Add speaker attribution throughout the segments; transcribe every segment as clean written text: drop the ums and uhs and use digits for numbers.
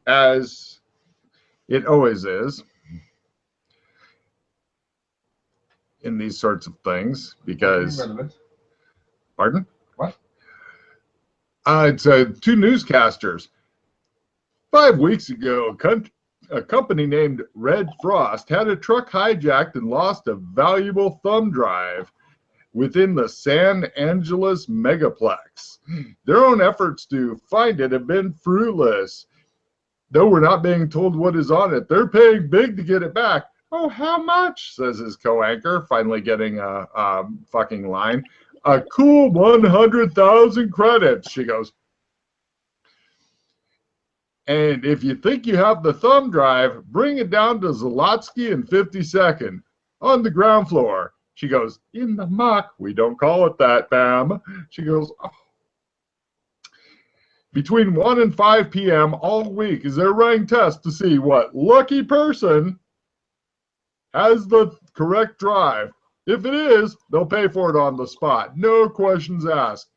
Speaker 1: as it always is in these sorts of things, because... Pardon?
Speaker 2: What?
Speaker 1: It's two newscasters. 5 weeks ago, a company named Red Frost had a truck hijacked and lost a valuable thumb drive within the San Angeles megaplex. Their own efforts to find it have been fruitless. Though we're not being told what is on it, they're paying big to get it back. Oh, how much? Says his co-anchor, finally getting a fucking line. A cool 100,000 credits, she goes. And if you think you have the thumb drive, bring it down to Zalotsky and 52nd on the ground floor. She goes, in the muck. We don't call it that, Pam. She goes, oh. Between 1 and 5 p.m. all week is their running test to see what lucky person has the correct drive. If it is, they'll pay for it on the spot. No questions asked.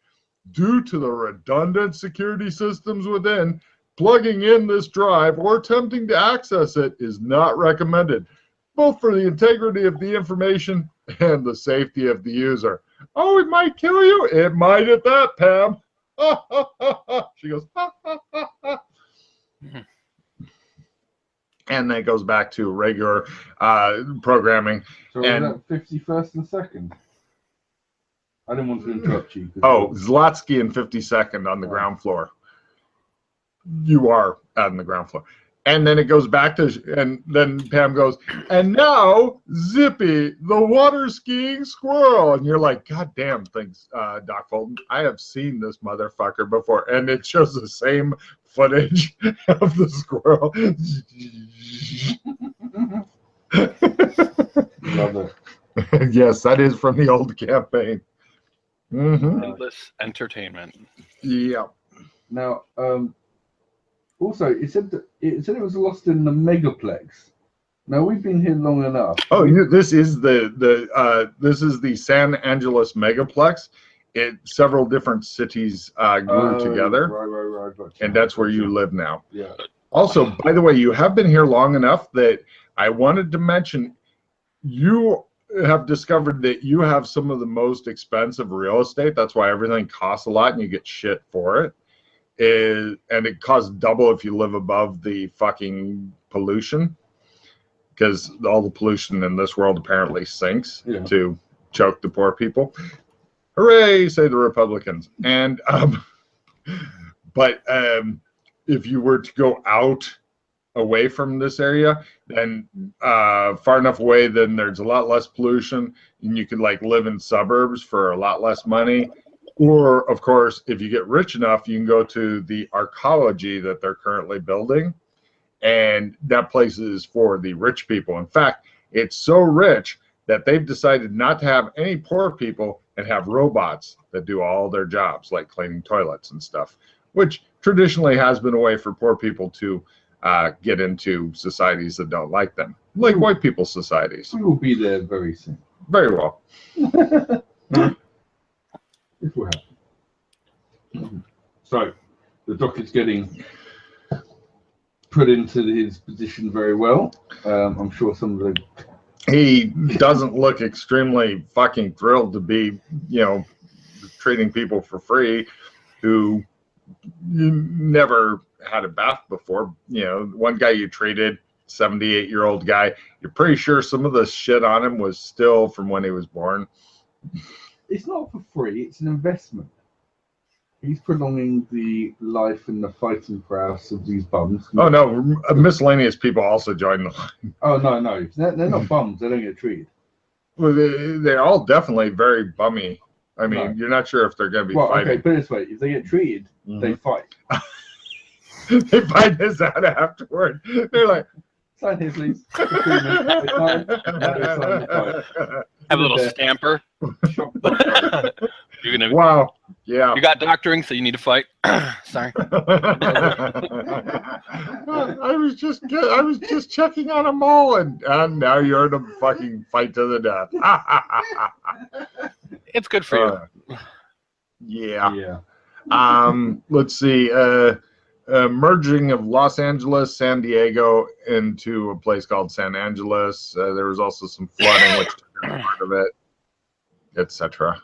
Speaker 1: Due to the redundant security systems within, plugging in this drive or attempting to access it is not recommended, both for the integrity of the information and the safety of the user. Oh, it might kill you. It might at that, Pam. She goes, and then it goes back to regular programming.
Speaker 2: So
Speaker 1: and
Speaker 2: was that 51st and 2nd? I didn't want to interrupt you.
Speaker 1: Oh, Zlotsky and 52nd on the ground floor. You are on the ground floor. And then it goes back to, and then Pam goes, and now Zippy, the water skiing squirrel. And you're like, God damn things, Doc Fulton. I have seen this motherfucker before. And it shows the same footage of the squirrel.
Speaker 2: Love it.
Speaker 1: Yes, that is from the old campaign. Mm-hmm.
Speaker 3: Endless entertainment.
Speaker 1: Yeah.
Speaker 2: Now, also, it said it was lost in the megaplex. Now we've been here long enough.
Speaker 1: Oh, this is the San Angeles megaplex. Several different cities grew together,
Speaker 2: right.
Speaker 1: And that's where you live now.
Speaker 2: Yeah.
Speaker 1: Also, by the way, you have been here long enough that I wanted to mention you have discovered that you have some of the most expensive real estate. That's why everything costs a lot and you get shit for it. And it costs double if you live above the fucking pollution, because all the pollution in this world apparently sinks to choke the poor people. Hooray, say the Republicans. And but if you were to go out away from this area, then far enough away, then there's a lot less pollution and you could like live in suburbs for a lot less money. Or, of course, if you get rich enough, you can go to the arcology that they're currently building. And that place is for the rich people. In fact, it's so rich that they've decided not to have any poor people and have robots that do all their jobs, like cleaning toilets and stuff, which traditionally has been a way for poor people to get into societies that don't like them, like white people's societies.
Speaker 2: We will be there very soon.
Speaker 1: Very well.
Speaker 2: If we're happy. So, the Doc is getting put into his position very well. I'm sure some of the...
Speaker 1: He doesn't look extremely fucking thrilled to be, treating people for free who never had a bath before. One guy you treated, 78-year-old guy, you're pretty sure some of the shit on him was still from when he was born.
Speaker 2: It's not for free, it's an investment. He's prolonging the life and the fighting prowess of these bums.
Speaker 1: Oh, no, miscellaneous people also join the line.
Speaker 2: Oh, no. They're not bums, they don't get treated.
Speaker 1: Well, they're all definitely very bummy. I mean, You're not sure if they're going to be fighting.
Speaker 2: Okay, put it this way, if they get treated, they fight.
Speaker 1: They find this out afterward. They're like...
Speaker 2: Sign here, please.
Speaker 3: Have a little stamper. You're gonna.
Speaker 1: Wow. Yeah.
Speaker 3: You got doctoring, so you need to fight. Sorry.
Speaker 1: I was just checking on a mole, and now you're in a fucking fight to the death.
Speaker 3: It's good for
Speaker 1: you. Yeah. Let's see. merging of Los Angeles, San Diego into a place called San Angeles. There was also some flooding, which took part of it, etc.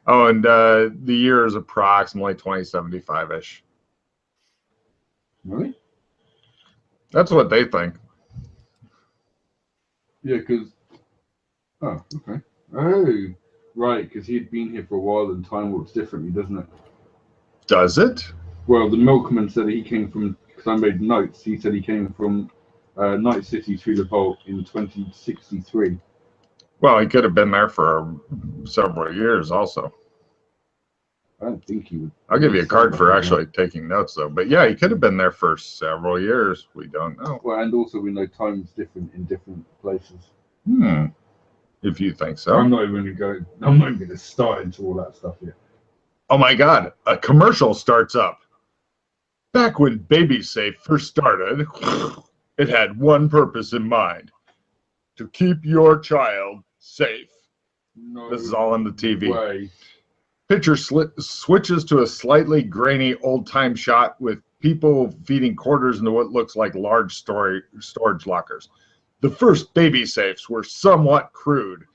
Speaker 1: Oh, and the year is approximately 2075-ish.
Speaker 2: Really?
Speaker 1: That's what they think.
Speaker 2: Yeah, because... Oh, okay. Oh, right, because he'd been here for a while and time works differently, doesn't it?
Speaker 1: Does it?
Speaker 2: Well, the milkman said he came from... Because I made notes, he said he came from Night City through the Vault in 2063.
Speaker 1: Well, he could have been there for several years also.
Speaker 2: I don't think he would.
Speaker 1: I'll give you a card for actually taking notes, though. But yeah, he could have been there for several years. We don't know.
Speaker 2: Well, and also we know time's different in different places.
Speaker 1: If you think so.
Speaker 2: I'm not even going to start into all that stuff yet.
Speaker 1: Oh my God, a commercial starts up. Back when BabySafe first started, it had one purpose in mind: to keep your child safe.
Speaker 2: No
Speaker 1: This is all on the TV.
Speaker 2: way.
Speaker 1: Picture switches to a slightly grainy old-time shot with people feeding quarters into what looks like large storage lockers. The first baby safes were somewhat crude.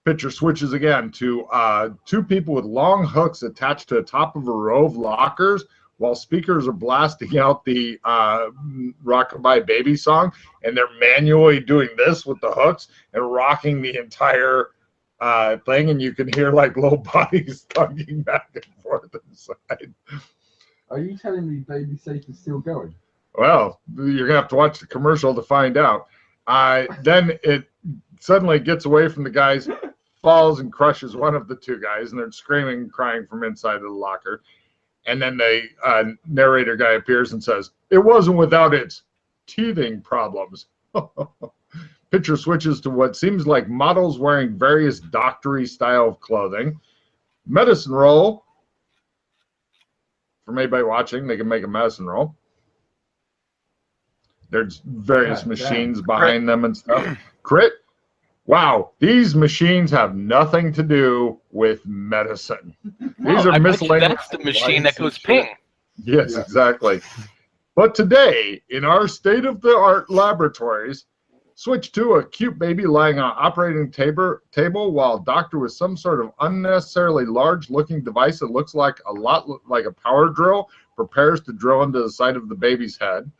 Speaker 1: Picture switches again to two people with long hooks attached to the top of a row of lockers while speakers are blasting out the Rockabye Baby song, and they're manually doing this with the hooks and rocking the entire thing, and you can hear like little bodies tugging back and forth inside.
Speaker 2: Are you telling me Baby Safe is still going?
Speaker 1: Well, you're gonna have to watch the commercial to find out. Then it suddenly gets away from the guys, falls and crushes one of the two guys, and they're screaming and crying from inside of the locker. And then the narrator guy appears and says, "It wasn't without its teething problems." Picture switches to what seems like models wearing various doctory style of clothing. Medicine roll. For anybody watching, they can make a medicine roll. There's various machines behind them and stuff. Crit. Wow, these machines have nothing to do with medicine. These are miscellaneous.
Speaker 3: That's the machine that goes ping.
Speaker 1: Yes, exactly. But today, in our state-of-the-art laboratories, switch to a cute baby lying on an operating table while a doctor with some sort of unnecessarily large-looking device that looks like a lot like a power drill prepares to drill into the side of the baby's head.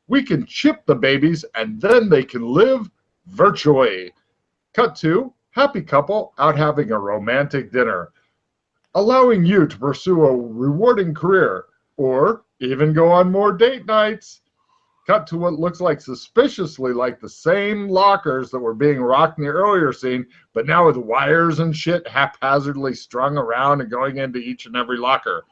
Speaker 1: We can chip the babies, and then they can live virtually. Cut to happy couple out having a romantic dinner, allowing you to pursue a rewarding career or even go on more date nights. Cut to what looks like suspiciously like the same lockers that were being rocked in the earlier scene, but now with wires and shit haphazardly strung around and going into each and every locker.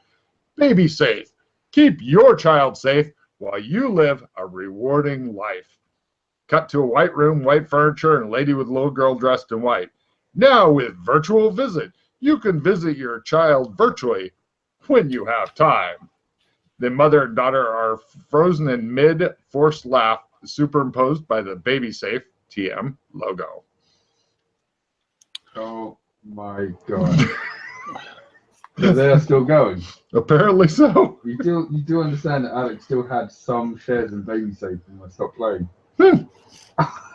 Speaker 1: Baby safe. Keep your child safe while you live a rewarding life. Cut to a white room, white furniture, and a lady with a little girl dressed in white. Now with virtual visit, you can visit your child virtually when you have time. The mother and daughter are frozen in mid-forced laugh, superimposed by the Baby Safe TM logo.
Speaker 2: Oh my God. So they're still going.
Speaker 1: Apparently so.
Speaker 2: You do understand that Alex still had some shares in Baby Safe when I stopped playing.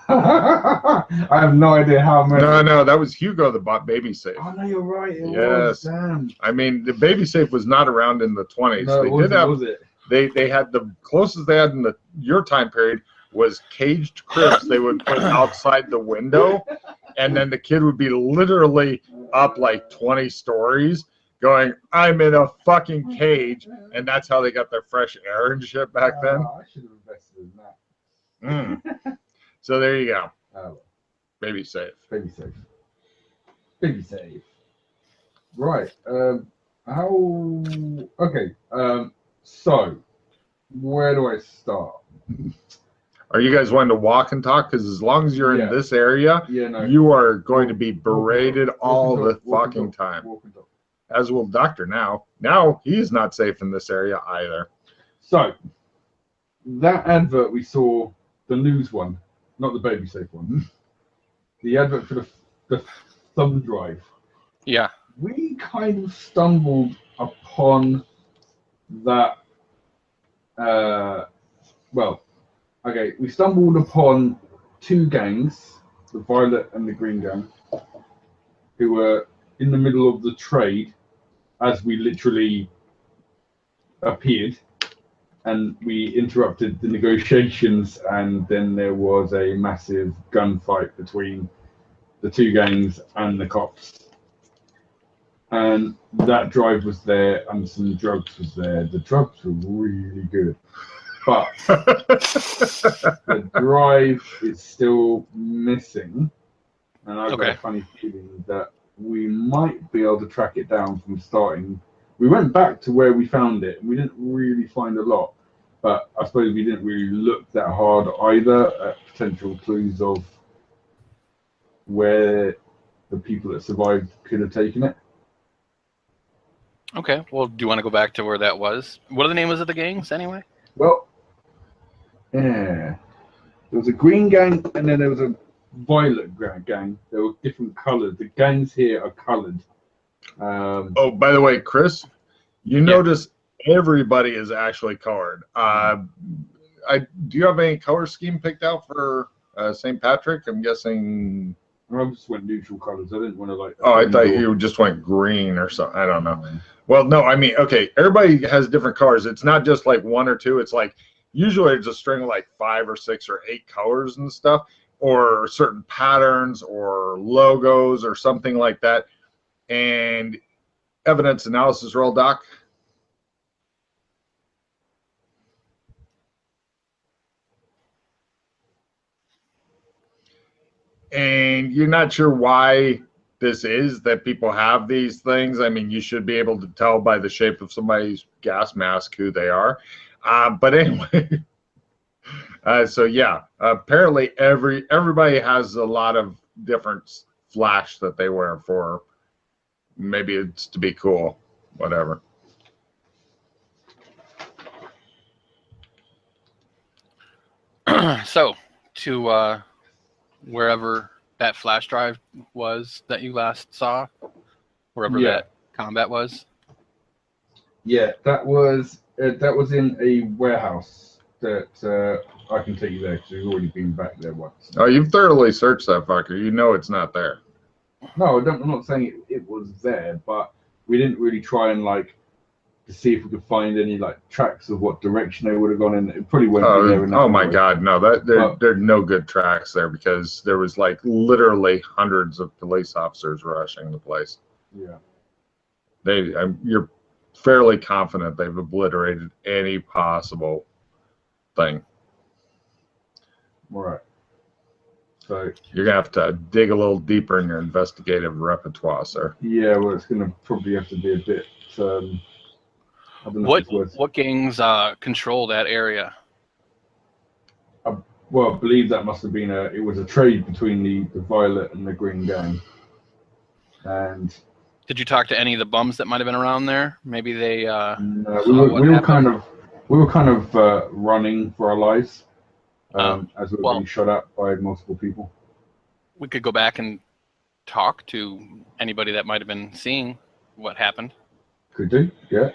Speaker 2: I have no idea how many.
Speaker 1: No, that was Hugo that bought Baby Safe.
Speaker 2: Oh no, you're right. It
Speaker 1: yes.
Speaker 2: was. Damn.
Speaker 1: I mean, the Baby Safe was not around in the 20s.
Speaker 2: No, was it?
Speaker 1: They had the closest they had in your time period was caged cribs they would put outside the window, and then the kid would be literally up like 20 stories going, "I'm in a fucking cage," and that's how they got their fresh air and shit back then.
Speaker 2: I should have invested in that.
Speaker 1: So there you go. Baby Safe.
Speaker 2: Baby Safe. Baby Safe. Right. So where do I start?
Speaker 1: Are you guys wanting to walk and talk? Because as long as you're in this area, you are going to be berated all the fucking time. As will Doctor now. Now he's not safe in this area either.
Speaker 2: So that advert we saw, the news one, not the Baby Safe one, the advert for the thumb drive.
Speaker 3: Yeah.
Speaker 2: We kind of stumbled upon that well, okay, we stumbled upon two gangs, the Violet and the Green Gang, who were in the middle of the trade as we literally appeared, and we interrupted the negotiations, and then there was a massive gunfight between the two gangs and the cops. And that drive was there, and some drugs was there. The drugs were really good, but the drive is still missing, and I've got a funny feeling that we might be able to track it down from starting. We went back to where we found it, and we didn't really find a lot, but I suppose we didn't really look that hard either at potential clues of where the people that survived could have taken it.
Speaker 3: Okay, well, do you want to go back to where that was? What are the names of the gangs, anyway?
Speaker 2: Well, yeah, there was a green gang, and then there was a violet gang. They were different colours. The gangs here are coloured.
Speaker 1: Oh, by the way, Chris, you notice everybody is actually colored. Do you have any color scheme picked out for St. Patrick? I'm guessing.
Speaker 2: I just went neutral colours. I didn't want to like.
Speaker 1: Oh, I thought you just went green or something. I don't know. Well, no, I mean, okay, everybody has different colors. It's not just like one or two. It's like usually it's a string of like 5 or 6 or 8 colors and stuff, or certain patterns or logos or something like that. And evidence analysis roll, Doc. And you're not sure why this is that people have these things. I mean, you should be able to tell by the shape of somebody's gas mask who they are. But anyway, so yeah, apparently everybody has a lot of different flash that they wear for. Maybe it's to be cool, whatever.
Speaker 3: So, to wherever that flash drive was that you last saw, wherever that combat was.
Speaker 2: Yeah, that was in a warehouse that I can take you there because we've already been back there once.
Speaker 1: Oh, you've thoroughly searched that fucker. You know it's not there.
Speaker 2: No, I'm not saying it was there, but we didn't really try and like to see if we could find any like tracks of what direction they would have gone in. It probably wouldn't be there.
Speaker 1: Oh my God, no! There are no good tracks there because there was like literally hundreds of police officers rushing the place.
Speaker 2: Yeah,
Speaker 1: you're fairly confident they've obliterated any possible thing.
Speaker 2: All right. So
Speaker 1: you're gonna have to dig a little deeper in your investigative repertoire, sir.
Speaker 2: Yeah, well, it's gonna probably have to be a bit. I don't know
Speaker 3: what gangs control that area?
Speaker 2: Well, I believe that must have been it was a trade between the Violet and the Green Gang. And
Speaker 3: did you talk to any of the bums that might have been around there? Maybe they.
Speaker 2: No, we were kind of running for our lives as we were being shot at by multiple people.
Speaker 3: We could go back and talk to anybody that might have been seeing what happened.
Speaker 2: Could do, yeah.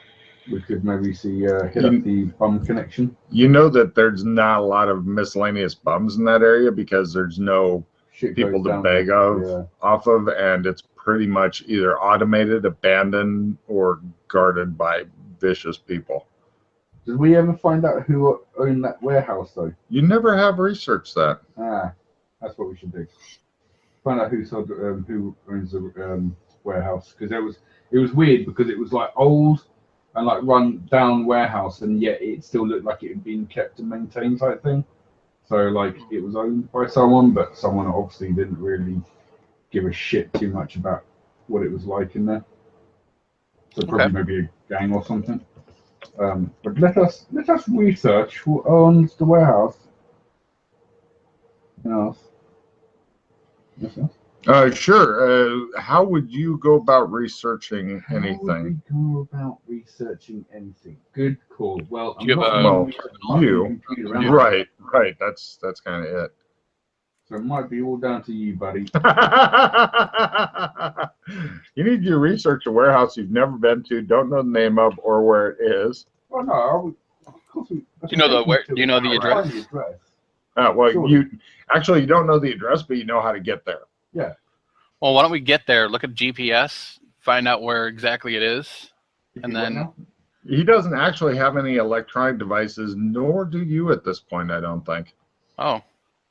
Speaker 2: We could maybe see hit up the bum connection.
Speaker 1: You know that there's not a lot of miscellaneous bums in that area because there's no people to beg off of, and it's pretty much either automated, abandoned, or guarded by vicious people.
Speaker 2: Did we ever find out who owned that warehouse though?
Speaker 1: You never have researched that.
Speaker 2: That's what we should do. Find out who owns the warehouse, because it was weird because it was like old and like run down warehouse, and yet it still looked like it had been kept and maintained type thing. So like it was owned by someone, but someone obviously didn't really give a shit too much about what it was like in there. So probably maybe a gang or something. But let us research who owns the warehouse. Anything else?
Speaker 1: Sure. How would you go about researching anything?
Speaker 2: How would we go about researching anything? Good call. Well,
Speaker 1: right. That's kind of it.
Speaker 2: So it might be all down to you, buddy.
Speaker 1: You need to research a warehouse you've never been to, don't know the name of, or where it is.
Speaker 2: Well, no, course we.
Speaker 3: Do you know do you know the address?
Speaker 1: Well,
Speaker 2: Sure.
Speaker 1: you don't know the address, but you know how to get there.
Speaker 2: Yeah.
Speaker 3: Well, why don't we get there? Look at GPS, find out where exactly it is, and then.
Speaker 1: He doesn't actually have any electronic devices, nor do you at this point, I don't think.
Speaker 3: Oh.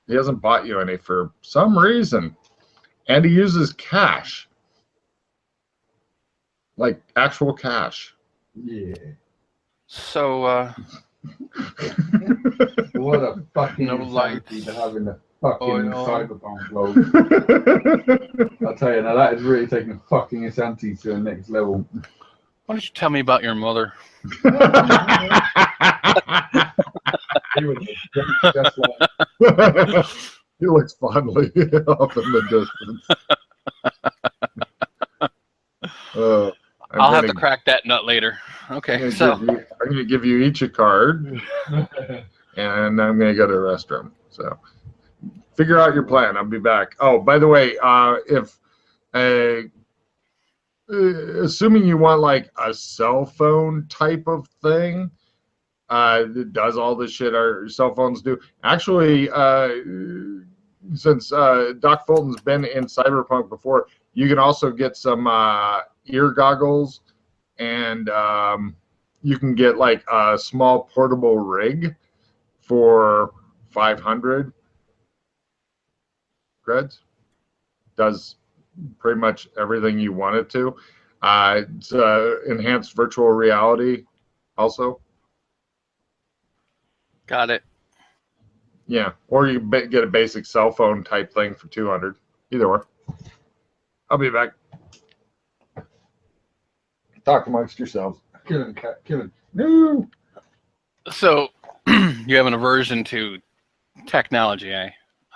Speaker 1: He hasn't bought you any for some reason. And he uses cash. Like actual cash.
Speaker 2: Yeah.
Speaker 3: So,
Speaker 2: What a fucking
Speaker 3: No
Speaker 2: insanity to have in the fucking
Speaker 3: Oil.
Speaker 2: cyberpunk world. I'll tell you, now that is really taking a fucking insanity to the next level.
Speaker 3: why don't you tell me about your mother?
Speaker 2: He was just like,
Speaker 1: He looks fondly off in the distance.
Speaker 3: I'll have to crack that nut later. Okay, so
Speaker 1: I'm going to give you each a card, and I'm going to go to the restroom. So figure out your plan. I'll be back. Oh, by the way, if assuming you want like a cell phone type of thing that does all the shit our cell phones do. Actually, since Doc Fulton's been in Cyberpunk before, you can also get some ear goggles, and you can get like a small portable rig for 500 creds. Does pretty much everything you want it to. It's enhanced virtual reality also.
Speaker 3: got it.
Speaker 1: Yeah, or you can get a basic cell phone type thing for 200. Either way. I'll be back. Talk amongst yourselves.
Speaker 2: kill him, cat, kill him.
Speaker 1: No.
Speaker 3: So you have an aversion to technology.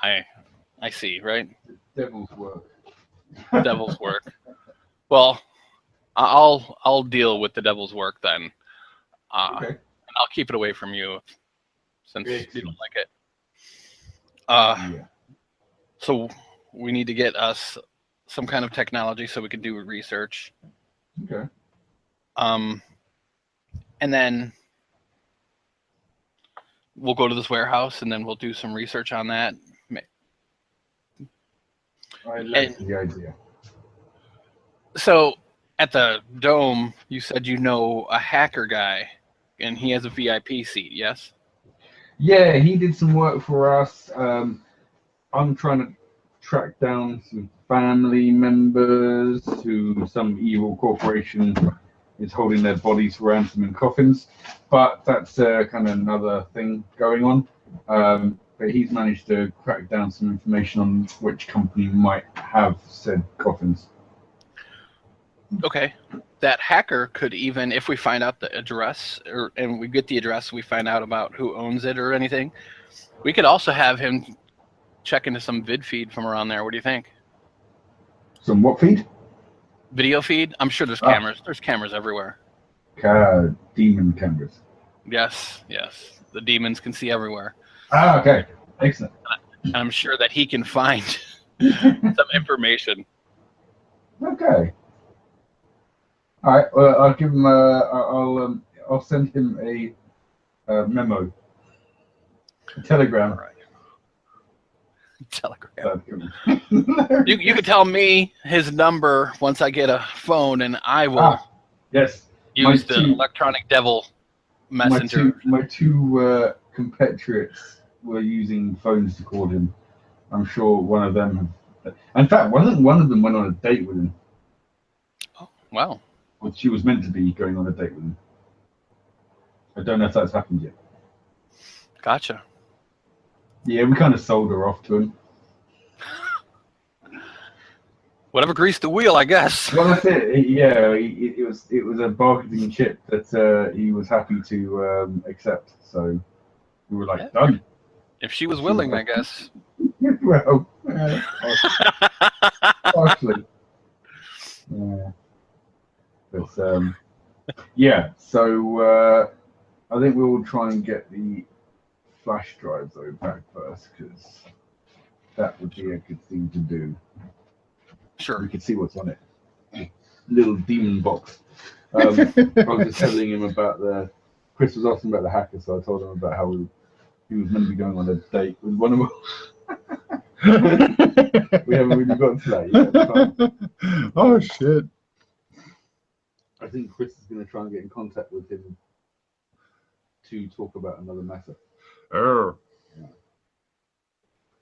Speaker 3: I see, right?
Speaker 2: Devil's work.
Speaker 3: Devil's work. Well, I'll deal with the devil's work then.
Speaker 2: Okay.
Speaker 3: I'll keep it away from you since you don't like it.
Speaker 2: Yeah.
Speaker 3: So we need to get us some kind of technology so we can do research.
Speaker 2: Okay.
Speaker 3: And then we'll go to this warehouse and then we'll do some research on that.
Speaker 2: I like the idea.
Speaker 3: So at the Dome, you said you know a hacker guy, and he has a VIP seat, yes?
Speaker 2: Yeah, he did some work for us. I'm trying to track down some family members who some evil corporation is holding their bodies for ransom in coffins. But that's kind of another thing going on. But he's managed to crack down some information on which company might have said coffins.
Speaker 3: Okay. That hacker could even, if we find out the address, and we get the address, we find out about who owns it or anything, we could also have him check into some vid feed from around there. What do you think?
Speaker 2: Some what feed?
Speaker 3: Video feed? I'm sure there's cameras. There's cameras everywhere.
Speaker 2: Demon cameras.
Speaker 3: Yes, yes. The demons can see everywhere.
Speaker 2: Okay. Excellent.
Speaker 3: And I'm sure that he can find some information.
Speaker 2: Okay. All right. Well, I'll give him. I'll send him a memo, a telegram.
Speaker 3: All right. Telegram. You could tell me his number once I get a phone, and I will
Speaker 2: Yes.
Speaker 3: use the electronic devil messenger.
Speaker 2: My two compatriots were using phones to call him. I'm sure one of them. In fact, one of them went on a date with him.
Speaker 3: Oh, wow.
Speaker 2: Well, she was meant to be going on a date with him. I don't know if that's happened yet.
Speaker 3: Gotcha.
Speaker 2: Yeah, we kind of sold her off to him.
Speaker 3: Whatever greased the wheel, I guess.
Speaker 2: Well, that's it. Yeah, it was a bargaining chip that he was happy to accept. So we were like, done.
Speaker 3: If she was willing, I guess.
Speaker 2: Well, partially. Yeah. But yeah. So I think we'll try and get the flash drive though back first, because that would be a good thing to do.
Speaker 3: Sure.
Speaker 2: We can see what's on it. Little demon box. I was just telling him about the Chris was asking about the hacker, so I told him about how he was meant to be going on a date with one of them. We haven't really gotten to that yet.
Speaker 1: Oh shit!
Speaker 2: I think Chris is going to try and get in contact with him to talk about another matter.
Speaker 1: Oh.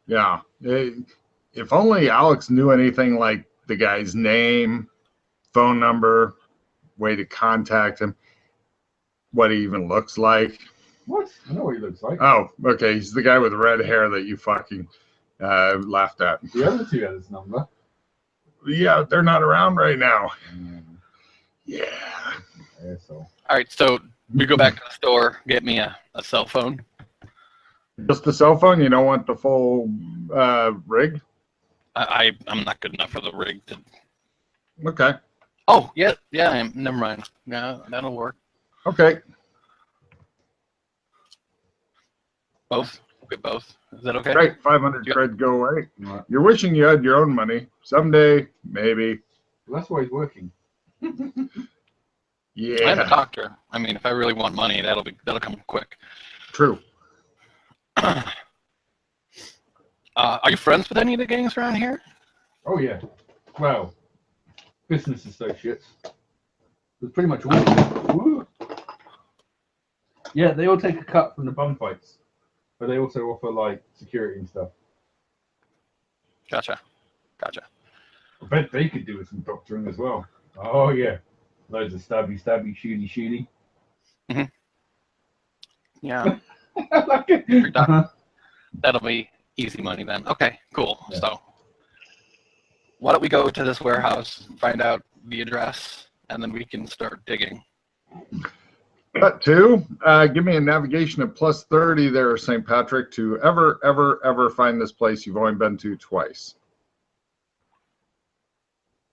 Speaker 1: Yeah. If only Alex knew anything like the guy's name, phone number, way to contact him, what he even looks like.
Speaker 2: What? I know what he looks like.
Speaker 1: Oh, okay. He's the guy with red hair that you fucking laughed at.
Speaker 2: The other two had his number.
Speaker 1: Yeah, they're not around right now. Yeah.
Speaker 2: Asshole.
Speaker 3: All right, so we go back to the store, get me a cell phone.
Speaker 1: Just the cell phone? You don't want the full rig?
Speaker 3: I'm not good enough for the rig.
Speaker 1: Okay.
Speaker 3: Oh, yeah, never mind. Yeah, that'll work.
Speaker 1: Okay.
Speaker 3: Both? We'll get both. Is that okay?
Speaker 1: Great. 500 cred go away.
Speaker 2: Right.
Speaker 1: You're wishing you had your own money. Someday, maybe.
Speaker 2: Well, that's why he's working.
Speaker 1: Yeah.
Speaker 3: I'm a doctor. I mean, if I really want money, that'll come quick.
Speaker 1: True.
Speaker 3: Are you friends with any of the gangs around here?
Speaker 2: Oh, yeah. Well, business associates. There's pretty much all of them. Woo. Yeah, they all take a cut from the bum fights, but they also offer, like, security and stuff.
Speaker 3: Gotcha.
Speaker 2: I bet they could do with some doctoring as well. Oh, yeah. Loads of stabby, shooty.
Speaker 3: Mm-hmm. Yeah.
Speaker 2: Like it.
Speaker 3: That'll be easy money then. Okay, cool.
Speaker 2: Yeah.
Speaker 3: So why don't we go to this warehouse, find out the address, and then we can start digging.
Speaker 1: Cut two. Give me a navigation of plus 30 there, St. Patrick, to ever find this place you've only been to twice.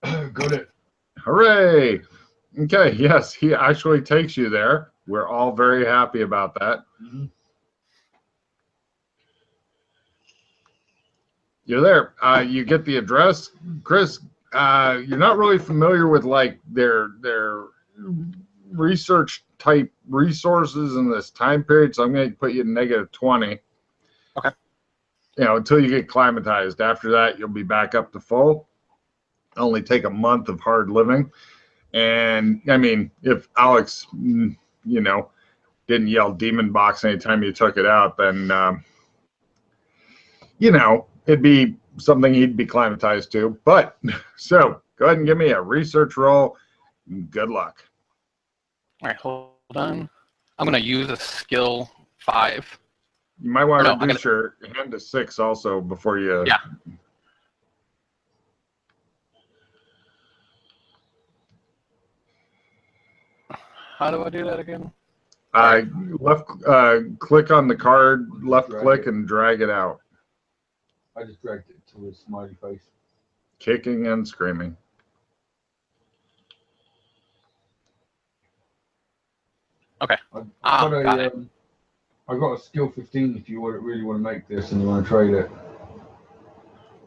Speaker 2: Got it.
Speaker 1: Hooray! Okay, yes, he actually takes you there. We're all very happy about that.
Speaker 2: Mm-hmm.
Speaker 1: You're there. You get the address. Chris, you're not really familiar with like their research type resources in this time period, so I'm going to put you in -20.
Speaker 3: Okay.
Speaker 1: You know, until you get climatized. After that, you'll be back up to full. Only take a month of hard living. And I mean, if Alex, you know, didn't yell demon box anytime you took it out, then, you know, it'd be something he'd be climatized to. But so go ahead and give me a research roll. Good luck.
Speaker 3: All right, hold on. I'm going to use a skill 5.
Speaker 1: You might want to
Speaker 3: No,
Speaker 1: reduce your hand to 6 also before you.
Speaker 3: Yeah. How do I do that again?
Speaker 1: Left click on the card, left
Speaker 2: Drag
Speaker 1: click,
Speaker 2: it.
Speaker 1: and drag it out.
Speaker 2: I just dragged it to a smiley face.
Speaker 1: Kicking and screaming.
Speaker 3: Okay.
Speaker 2: I
Speaker 3: got it.
Speaker 2: I got a skill 15 if you really want to make this and you want to trade it.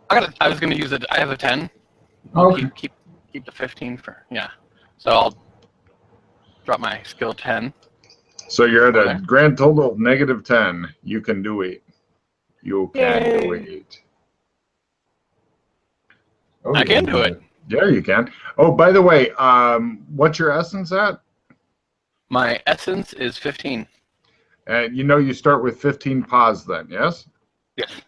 Speaker 3: I was going to use it. I have a 10.
Speaker 2: Okay.
Speaker 3: Keep the 15 for, yeah. So I'll drop my skill 10.
Speaker 1: So you're at a
Speaker 3: Okay.
Speaker 1: grand total of -10. You can do it. You can do
Speaker 3: Yay.
Speaker 1: it.
Speaker 2: Oh,
Speaker 3: I
Speaker 2: yeah,
Speaker 3: can do it.
Speaker 1: Yeah, you can. Oh, by the way, what's your essence at?
Speaker 3: My essence is 15.
Speaker 1: And you know you start with 15 pause then, yes?
Speaker 3: Yes.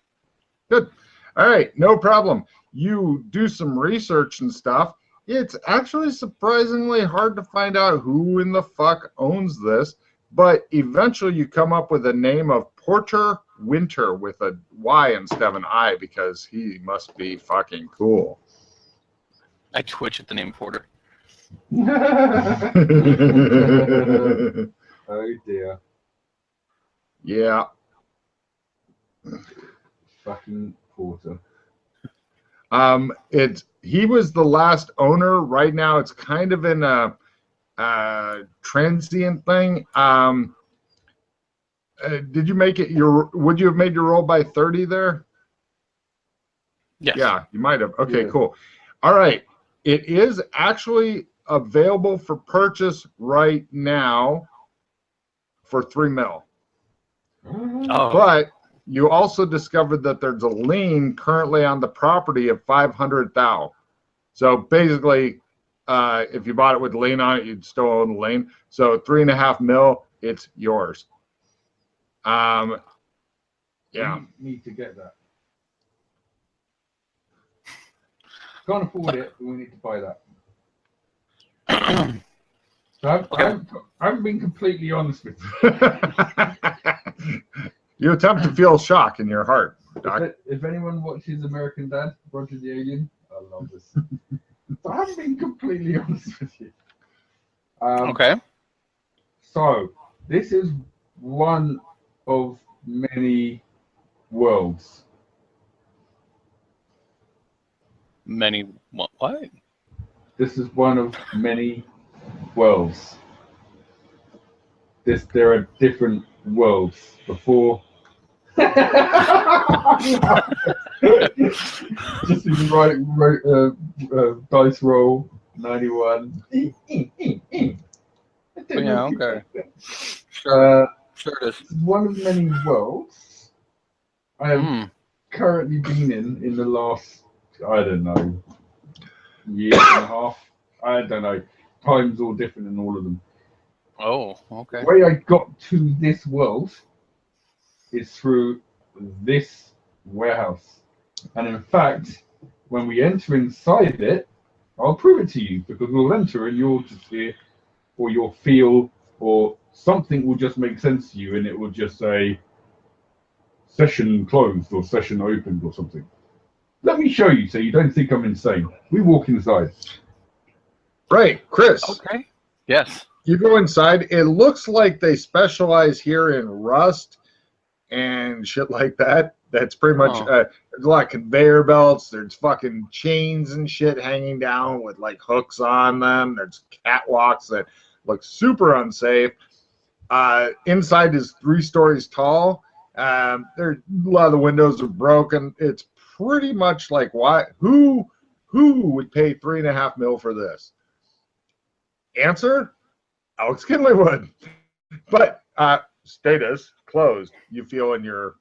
Speaker 1: Good. All right, no problem. You do some research and stuff. It's actually surprisingly hard to find out who in the fuck owns this, but eventually you come up with a name of Porter Winter with a Y instead of an I because he must be fucking cool.
Speaker 3: I twitch at the name Porter.
Speaker 2: Oh dear.
Speaker 1: Yeah.
Speaker 2: Fucking Porter.
Speaker 1: He was the last owner. Right now it's kind of in a transient thing. Did you make it would you have made your roll by 30 there?
Speaker 3: Yes.
Speaker 1: Yeah, you might have. Okay,
Speaker 2: Yeah.
Speaker 1: cool. All right. It is actually available for purchase right now for 3 mil.
Speaker 3: Oh.
Speaker 1: But you also discovered that there's a lien currently on the property of 500,000. So basically, if you bought it with lien on it, you'd still own the lien. So 3.5 mil, it's yours. Yeah.
Speaker 2: We need to get that. Can't afford it, but we need to buy that. So I haven't been completely honest with you.
Speaker 1: You attempt to feel shock in your heart, Doc.
Speaker 2: If anyone watches American Dad, Roger the Alien, I love this. So I haven't been completely honest with you.
Speaker 3: Okay.
Speaker 2: So this is one of many worlds.
Speaker 3: Many what?
Speaker 2: This is one of many worlds. There are different worlds before. Just in the right dice roll 91.
Speaker 3: Yeah, okay. Sure it is.
Speaker 2: One of many worlds I have currently been in the last, I don't know, year and a half. I don't know. Time's all different in all of them.
Speaker 3: Oh, okay.
Speaker 2: The way I got to this world is through this warehouse. And in fact, when we enter inside it, I'll prove it to you, because we'll enter and you'll just hear, or you'll feel, or something will just make sense to you, and it will just say session closed or session opened or something. Let me show you so you don't think I'm insane. We walk inside.
Speaker 1: Right, Chris.
Speaker 3: Okay. Yes.
Speaker 1: You go inside. It looks like they specialize here in rust and shit like that. That's pretty much, there's a lot of conveyor belts. There's fucking chains and shit hanging down with like hooks on them. There's catwalks that look super unsafe. Inside is 3 stories tall. A lot of the windows are broken. It's pretty much like, who would pay 3.5 mil for this? Answer, Alex Kinley would. But status closed. You feel in your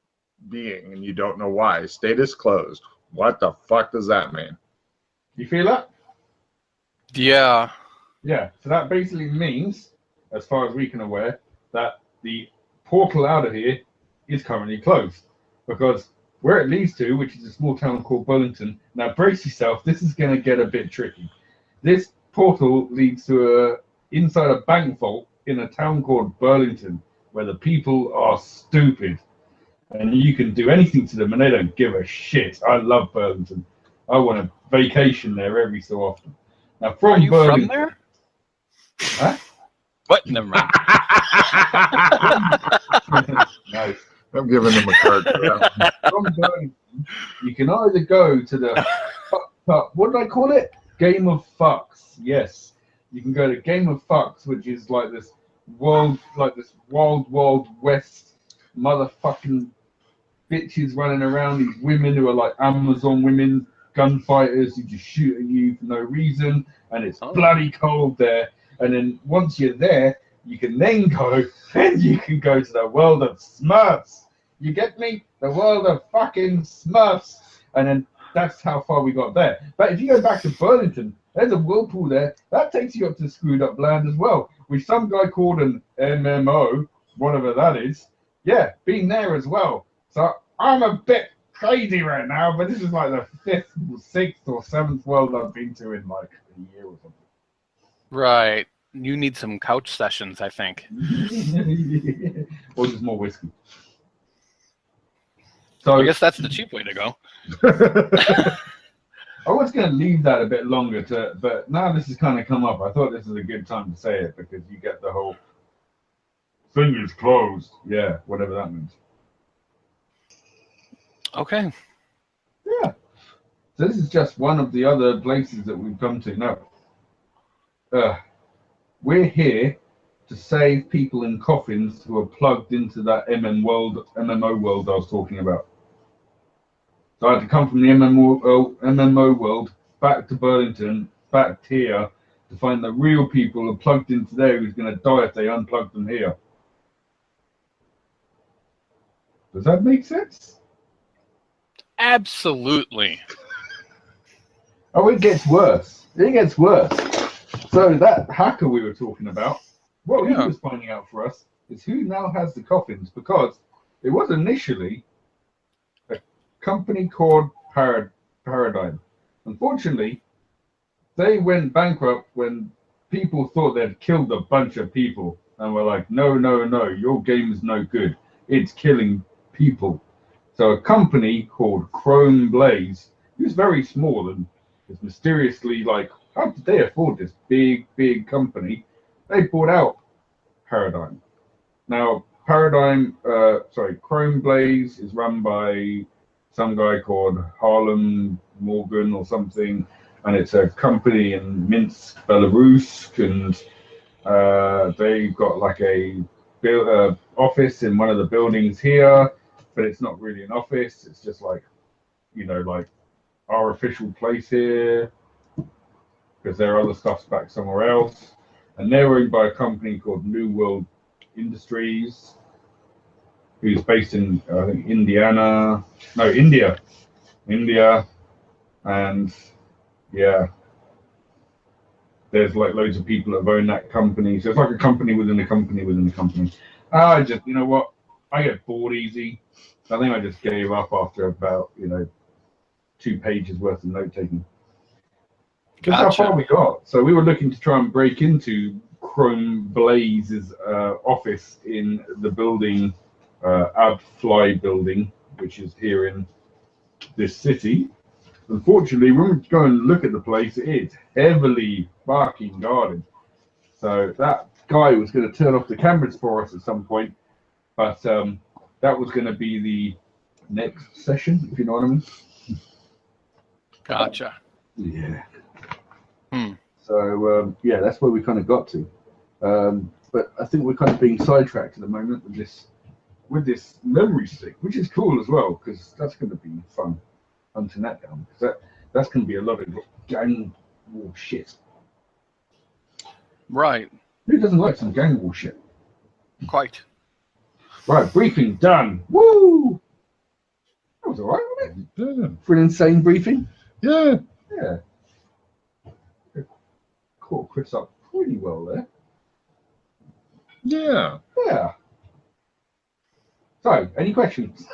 Speaker 1: being and you don't know why. Status closed. What the fuck does that mean?
Speaker 2: You feel that?
Speaker 3: Yeah.
Speaker 2: Yeah. So that basically means, as far as we can aware, that the portal out of here is currently closed. Because where it leads to, which is a small town called Burlington, now brace yourself, this is going to get a bit tricky. This portal leads to inside a bank vault in a town called Burlington, where the people are stupid. And you can do anything to them and they don't give a shit. I love Burlington. I want a vacation there every so often. Now,
Speaker 3: Are you
Speaker 2: Burlington,
Speaker 3: from there?
Speaker 2: Huh?
Speaker 3: What? Never mind.
Speaker 2: No.
Speaker 1: I'm giving them a card for that.
Speaker 2: From Burlington, you can either go to the what did I call it? Game of Fucks. Yes, you can go to Game of Fucks, which is like this wild west motherfucking bitches running around. These women who are like Amazon women, gunfighters who just shoot at you for no reason, and it's bloody cold there. And then once you're there, you can then go and you can go to the world of Smurfs. You get me? The world of fucking Smurfs. And then that's how far we got there. But if you go back to Burlington, there's a whirlpool there. That takes you up to screwed up land as well, with some guy called an MMO, whatever that is. Yeah, been there as well. So I'm a bit crazy right now, but this is like the 5th, 6th, or 7th world I've been to in like a year or something.
Speaker 3: Right. You need some couch sessions, I think.
Speaker 2: Or just more whiskey. So
Speaker 3: I guess that's the cheap way to go.
Speaker 2: I was going to leave that a bit longer, but now this has kind of come up. I thought this is a good time to say it because you get the whole thing is closed. Yeah, whatever that means.
Speaker 3: Okay.
Speaker 2: Yeah. So this is just one of the other places that we've come to. No. We're here to save people in coffins who are plugged into that MMO world I was talking about. So I had to come from the MMO world back to Burlington, back here, to find the real people who are plugged into there who's going to die if they unplug them here. Does that make sense?
Speaker 3: Absolutely.
Speaker 2: Oh, it gets worse. It gets worse. So that hacker we were talking about, what he was finding out for us is who now has the coffins, because it was initially a company called Paradigm. Unfortunately, they went bankrupt when people thought they'd killed a bunch of people, and were like, no, your game is no good. It's killing people. So a company called Chrome Blaze, who's very small and is mysteriously like, how did they afford this big company? They bought out Paradigm. Now, Chrome Blaze is run by some guy called Harlem Morgan or something, and it's a company in Minsk, Belarus, and they've got like a office in one of the buildings here, but it's not really an office. It's just like, like our official place here, because their other stuff's back somewhere else. And they're owned by a company called New World Industries, who's based in, I think, India. And yeah, there's like loads of people that have owned that company. So it's like a company within a company within a company. I just, you know what? I get bored easy. I think I just gave up after about, 2 pages worth of note taking. That's how far we got. So we were looking to try and break into Chrome Blaze's office in the building, Abfly building, which is here in this city. Unfortunately, when we go and look at the place, it's heavily fucking guarded. So that guy was going to turn off the cameras for us at some point, but that was going to be the next session, if you know what I mean.
Speaker 3: Gotcha.
Speaker 2: Yeah. So yeah, that's where we kind of got to. But I think we're kind of being sidetracked at the moment with this memory stick, which is cool as well, because that's going to be fun hunting that down. Because that's going to be a lot of gang war shit.
Speaker 3: Right.
Speaker 2: Who doesn't like some gang war shit?
Speaker 3: Quite.
Speaker 2: Right, briefing done. Woo! That was alright, wasn't it?
Speaker 1: Yeah.
Speaker 2: For an insane briefing.
Speaker 1: Yeah.
Speaker 2: Yeah. Caught Chris up pretty well there.
Speaker 1: Yeah.
Speaker 2: Yeah. So, any questions?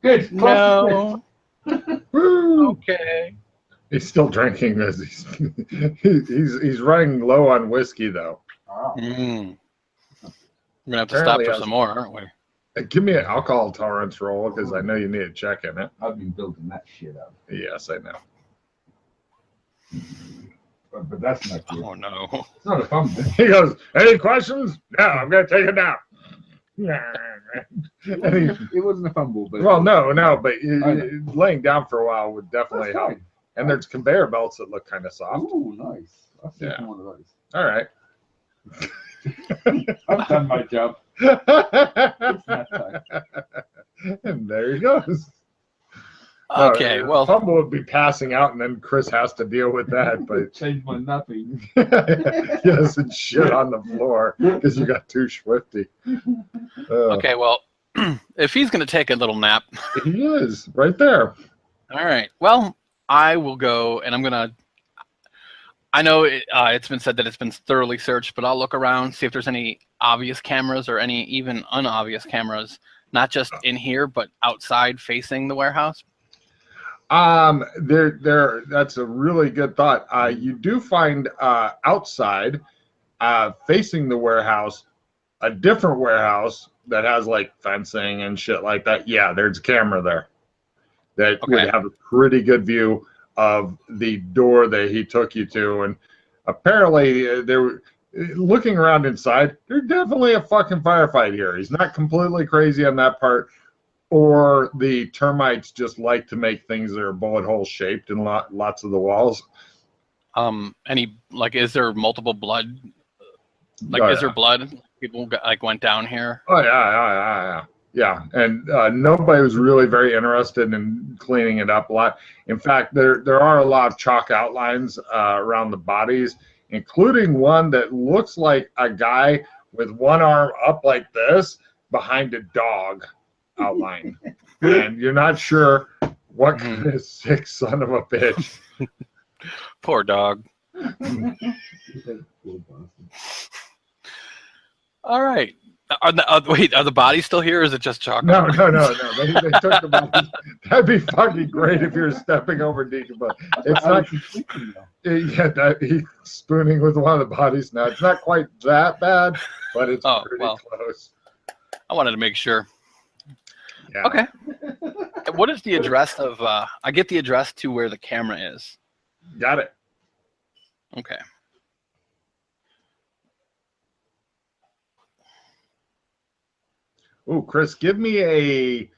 Speaker 2: Good.
Speaker 3: No.
Speaker 1: Woo.
Speaker 3: Okay.
Speaker 1: He's still drinking this. He's running low on whiskey though.
Speaker 2: Ah.
Speaker 3: We're gonna have to
Speaker 1: Apparently
Speaker 3: stop for some more, aren't we?
Speaker 1: Give me an alcohol tolerance roll, because I know you need a check in it.
Speaker 2: I've been building that shit up.
Speaker 1: Yes, I know.
Speaker 2: But that's not good.
Speaker 3: Oh no.
Speaker 2: It's not a fun bit.
Speaker 1: He goes, any questions? No, I'm going to take it down.
Speaker 2: It wasn't a fumble, but
Speaker 1: Well, no, but laying down for a while would definitely help.
Speaker 2: fine.
Speaker 1: And there's conveyor belts that look kind of soft.
Speaker 2: Ooh, nice. I'll see
Speaker 1: Yeah.
Speaker 2: one of those.
Speaker 1: All right.
Speaker 2: I've done my job. It's not time.
Speaker 1: And there he goes.
Speaker 3: Okay, well,
Speaker 1: Fumble would be passing out, and then Chris has to deal with that. But
Speaker 2: Change my nothing.
Speaker 1: yes, and shit on the floor because you got too swifty.
Speaker 3: okay, well, if he's gonna take a little nap,
Speaker 1: He is right there.
Speaker 3: all right. Well, I will go, and I'm gonna. I know it's been said that it's been thoroughly searched, but I'll look around, see if there's any obvious cameras or any even unobvious cameras, not just in here, but outside facing the warehouse.
Speaker 1: That's a really good thought. You do find outside, facing the warehouse, a different warehouse that has like fencing and shit like that. Yeah, there's a camera there that would have a pretty good view of the door that he took you to, and apparently looking around inside, there's definitely a fucking firefight here. He's not completely crazy on that part. Or the termites just like to make things that are bullet hole shaped in lots of the walls.
Speaker 3: Is there multiple blood? Is there blood? People went down here.
Speaker 1: Oh yeah. And nobody was really very interested in cleaning it up a lot. In fact, there are a lot of chalk outlines around the bodies, including one that looks like a guy with one arm up like this behind a dog. outline, and you're not sure what kind of sick son of a bitch.
Speaker 3: Poor dog. All right. Are the bodies still here, or is it just chocolate?
Speaker 1: No. They took the bodies. That'd be fucking great if you're stepping over decomposed. It's not. Yeah, he's spooning with one of the bodies now. It's not quite that bad, but it's pretty close.
Speaker 3: I wanted to make sure.
Speaker 1: Yeah.
Speaker 3: Okay. What is the address of? I get the address to where the camera is.
Speaker 1: Got it.
Speaker 3: Okay.
Speaker 1: Ooh, Chris, give me a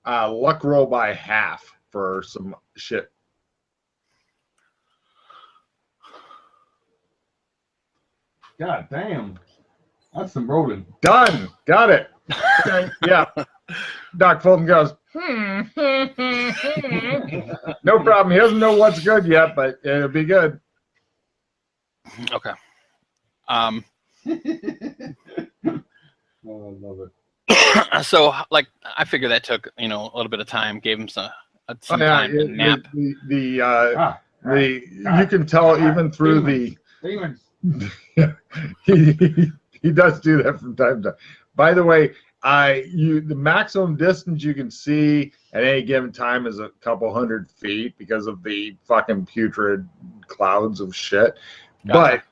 Speaker 1: luck roll by half for some shit.
Speaker 2: God damn. That's some rolling.
Speaker 1: Done. Got it. Okay. Yeah. Doc Fulton goes, no problem. He doesn't know what's good yet, but it'll be good.
Speaker 3: Okay.
Speaker 2: Oh, I love it.
Speaker 3: So, like, I figure that took a little bit of time. Gave him some time to nap.
Speaker 1: You can tell even through
Speaker 2: Demons.
Speaker 1: he does do that from time to time. By the way, the maximum distance you can see at any given time is a couple 100 feet because of the fucking putrid clouds of shit.
Speaker 3: Gotcha.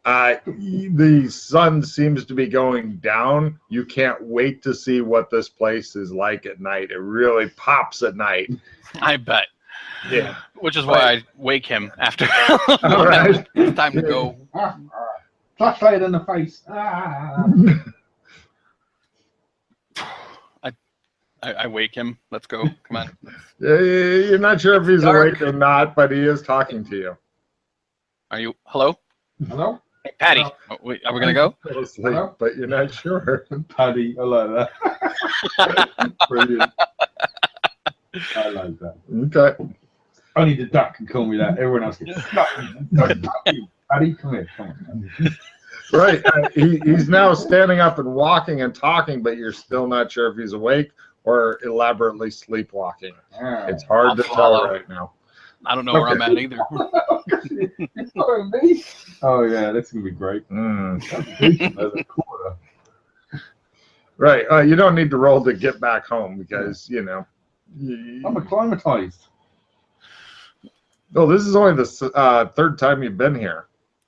Speaker 1: But the sun seems to be going down. You can't wait to see what this place is like at night. It really pops at night.
Speaker 3: I bet.
Speaker 1: Yeah.
Speaker 3: Which is why I wake him after.
Speaker 1: All right.
Speaker 3: It's time to go.
Speaker 2: Flashlight in the face.
Speaker 3: I wake him. Let's go. Come on.
Speaker 1: You're not sure if he's awake or not, but he is talking to you.
Speaker 3: Are you? Hello?
Speaker 2: Hello?
Speaker 3: Hey, Patty. Are we going to go?
Speaker 1: Asleep, but you're not sure.
Speaker 2: Paddy, I like that. Brilliant. I like that.
Speaker 1: Okay.
Speaker 2: Only the duck can call me that. Everyone else gets stuck. Paddy, come here. Come on.
Speaker 1: Right. He's now standing up and walking and talking, but you're still not sure if he's awake or elaborately sleepwalking. It's hard to tell right now.
Speaker 3: I don't know where I'm at either.
Speaker 2: Oh, yeah, that's going to be great.
Speaker 1: Right. You don't need to roll to get back home because,
Speaker 2: I'm acclimatized.
Speaker 1: Oh, this is only the third time you've been here.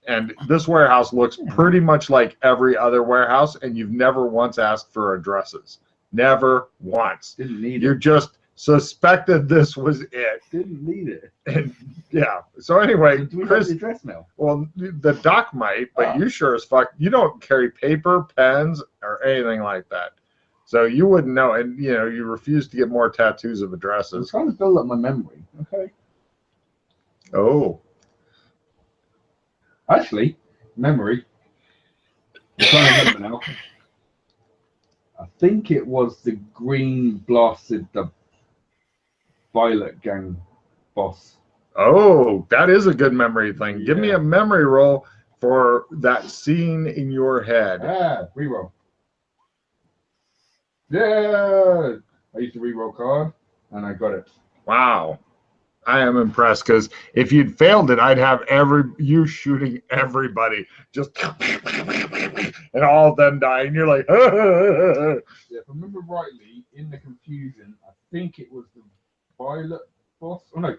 Speaker 1: And this warehouse looks pretty much like every other warehouse, and you've never once asked for addresses. Never once.
Speaker 2: Didn't need
Speaker 1: You
Speaker 2: it.
Speaker 1: just suspected this was it.
Speaker 2: Didn't need it.
Speaker 1: And yeah. So anyway,
Speaker 2: Do we
Speaker 1: Chris,
Speaker 2: have the address now?
Speaker 1: well, the doc might, but you sure as fuck, you don't carry paper, pens, or anything like that. So you wouldn't know. And, you refuse to get more tattoos of
Speaker 2: I'm
Speaker 1: addresses.
Speaker 2: trying to build up my memory. Okay.
Speaker 1: Oh.
Speaker 2: Actually, memory. I'm trying to remember now. I think it was the green blasted the Violet Gang boss.
Speaker 1: Oh, that is a good memory thing. Give me
Speaker 2: Yeah.
Speaker 1: a memory roll for that scene in your head.
Speaker 2: Reroll. Yeah! I used to reroll card, and I got it.
Speaker 1: Wow. I am impressed because if you'd failed it, I'd have you shooting everybody just and all of them dying. You're like,
Speaker 2: Yeah, if I remember rightly, in the confusion, I think it was the Violet boss. Oh no,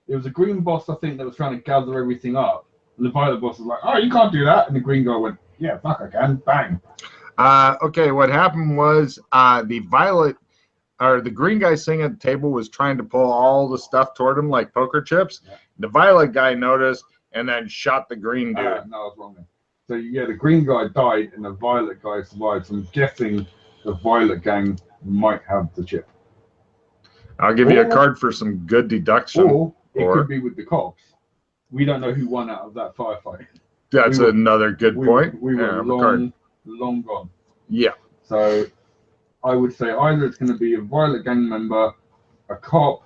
Speaker 2: it was a green boss, I think, that was trying to gather everything up. And the Violet boss was like, oh, you can't do that. And the green guy went, yeah, fuck, I can. Bang.
Speaker 1: okay, what happened was the green guy sitting at the table was trying to pull all the stuff toward him like poker chips.
Speaker 2: Yeah.
Speaker 1: The violet guy noticed and then shot the green dude.
Speaker 2: No, I was wrong then. So yeah, the green guy died and the Violet guy survived. So I'm guessing the Violet Gang might have the chip.
Speaker 1: I'll give you a card for some good deduction.
Speaker 2: Or it could be with the cops. We don't know who won out of that firefight.
Speaker 1: That's another good point.
Speaker 2: We were long gone.
Speaker 1: Yeah.
Speaker 2: So I would say either it's going to be a Violet Gang member, a cop,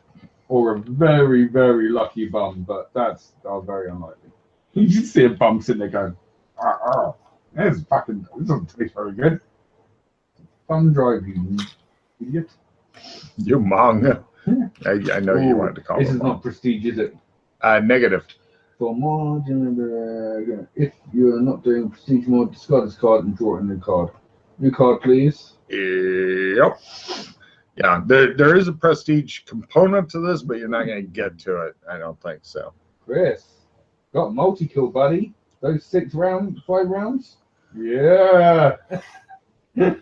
Speaker 2: or a very, very lucky bum, but that's very unlikely. You just see a bum sitting there going, this doesn't taste very good. Bum drive, you idiot.
Speaker 1: You mong. I know you wanted to call
Speaker 2: This
Speaker 1: it
Speaker 2: is not prestige, is it?
Speaker 1: negative.
Speaker 2: For more, if you are not doing prestige mode, discard this card and draw a new card. New card, please.
Speaker 1: Yep. Yeah, there is a prestige component to this, but you're not going to get to it. I don't think so.
Speaker 2: Chris, got multi-kill, buddy. Those 5 rounds? Yeah.
Speaker 1: You're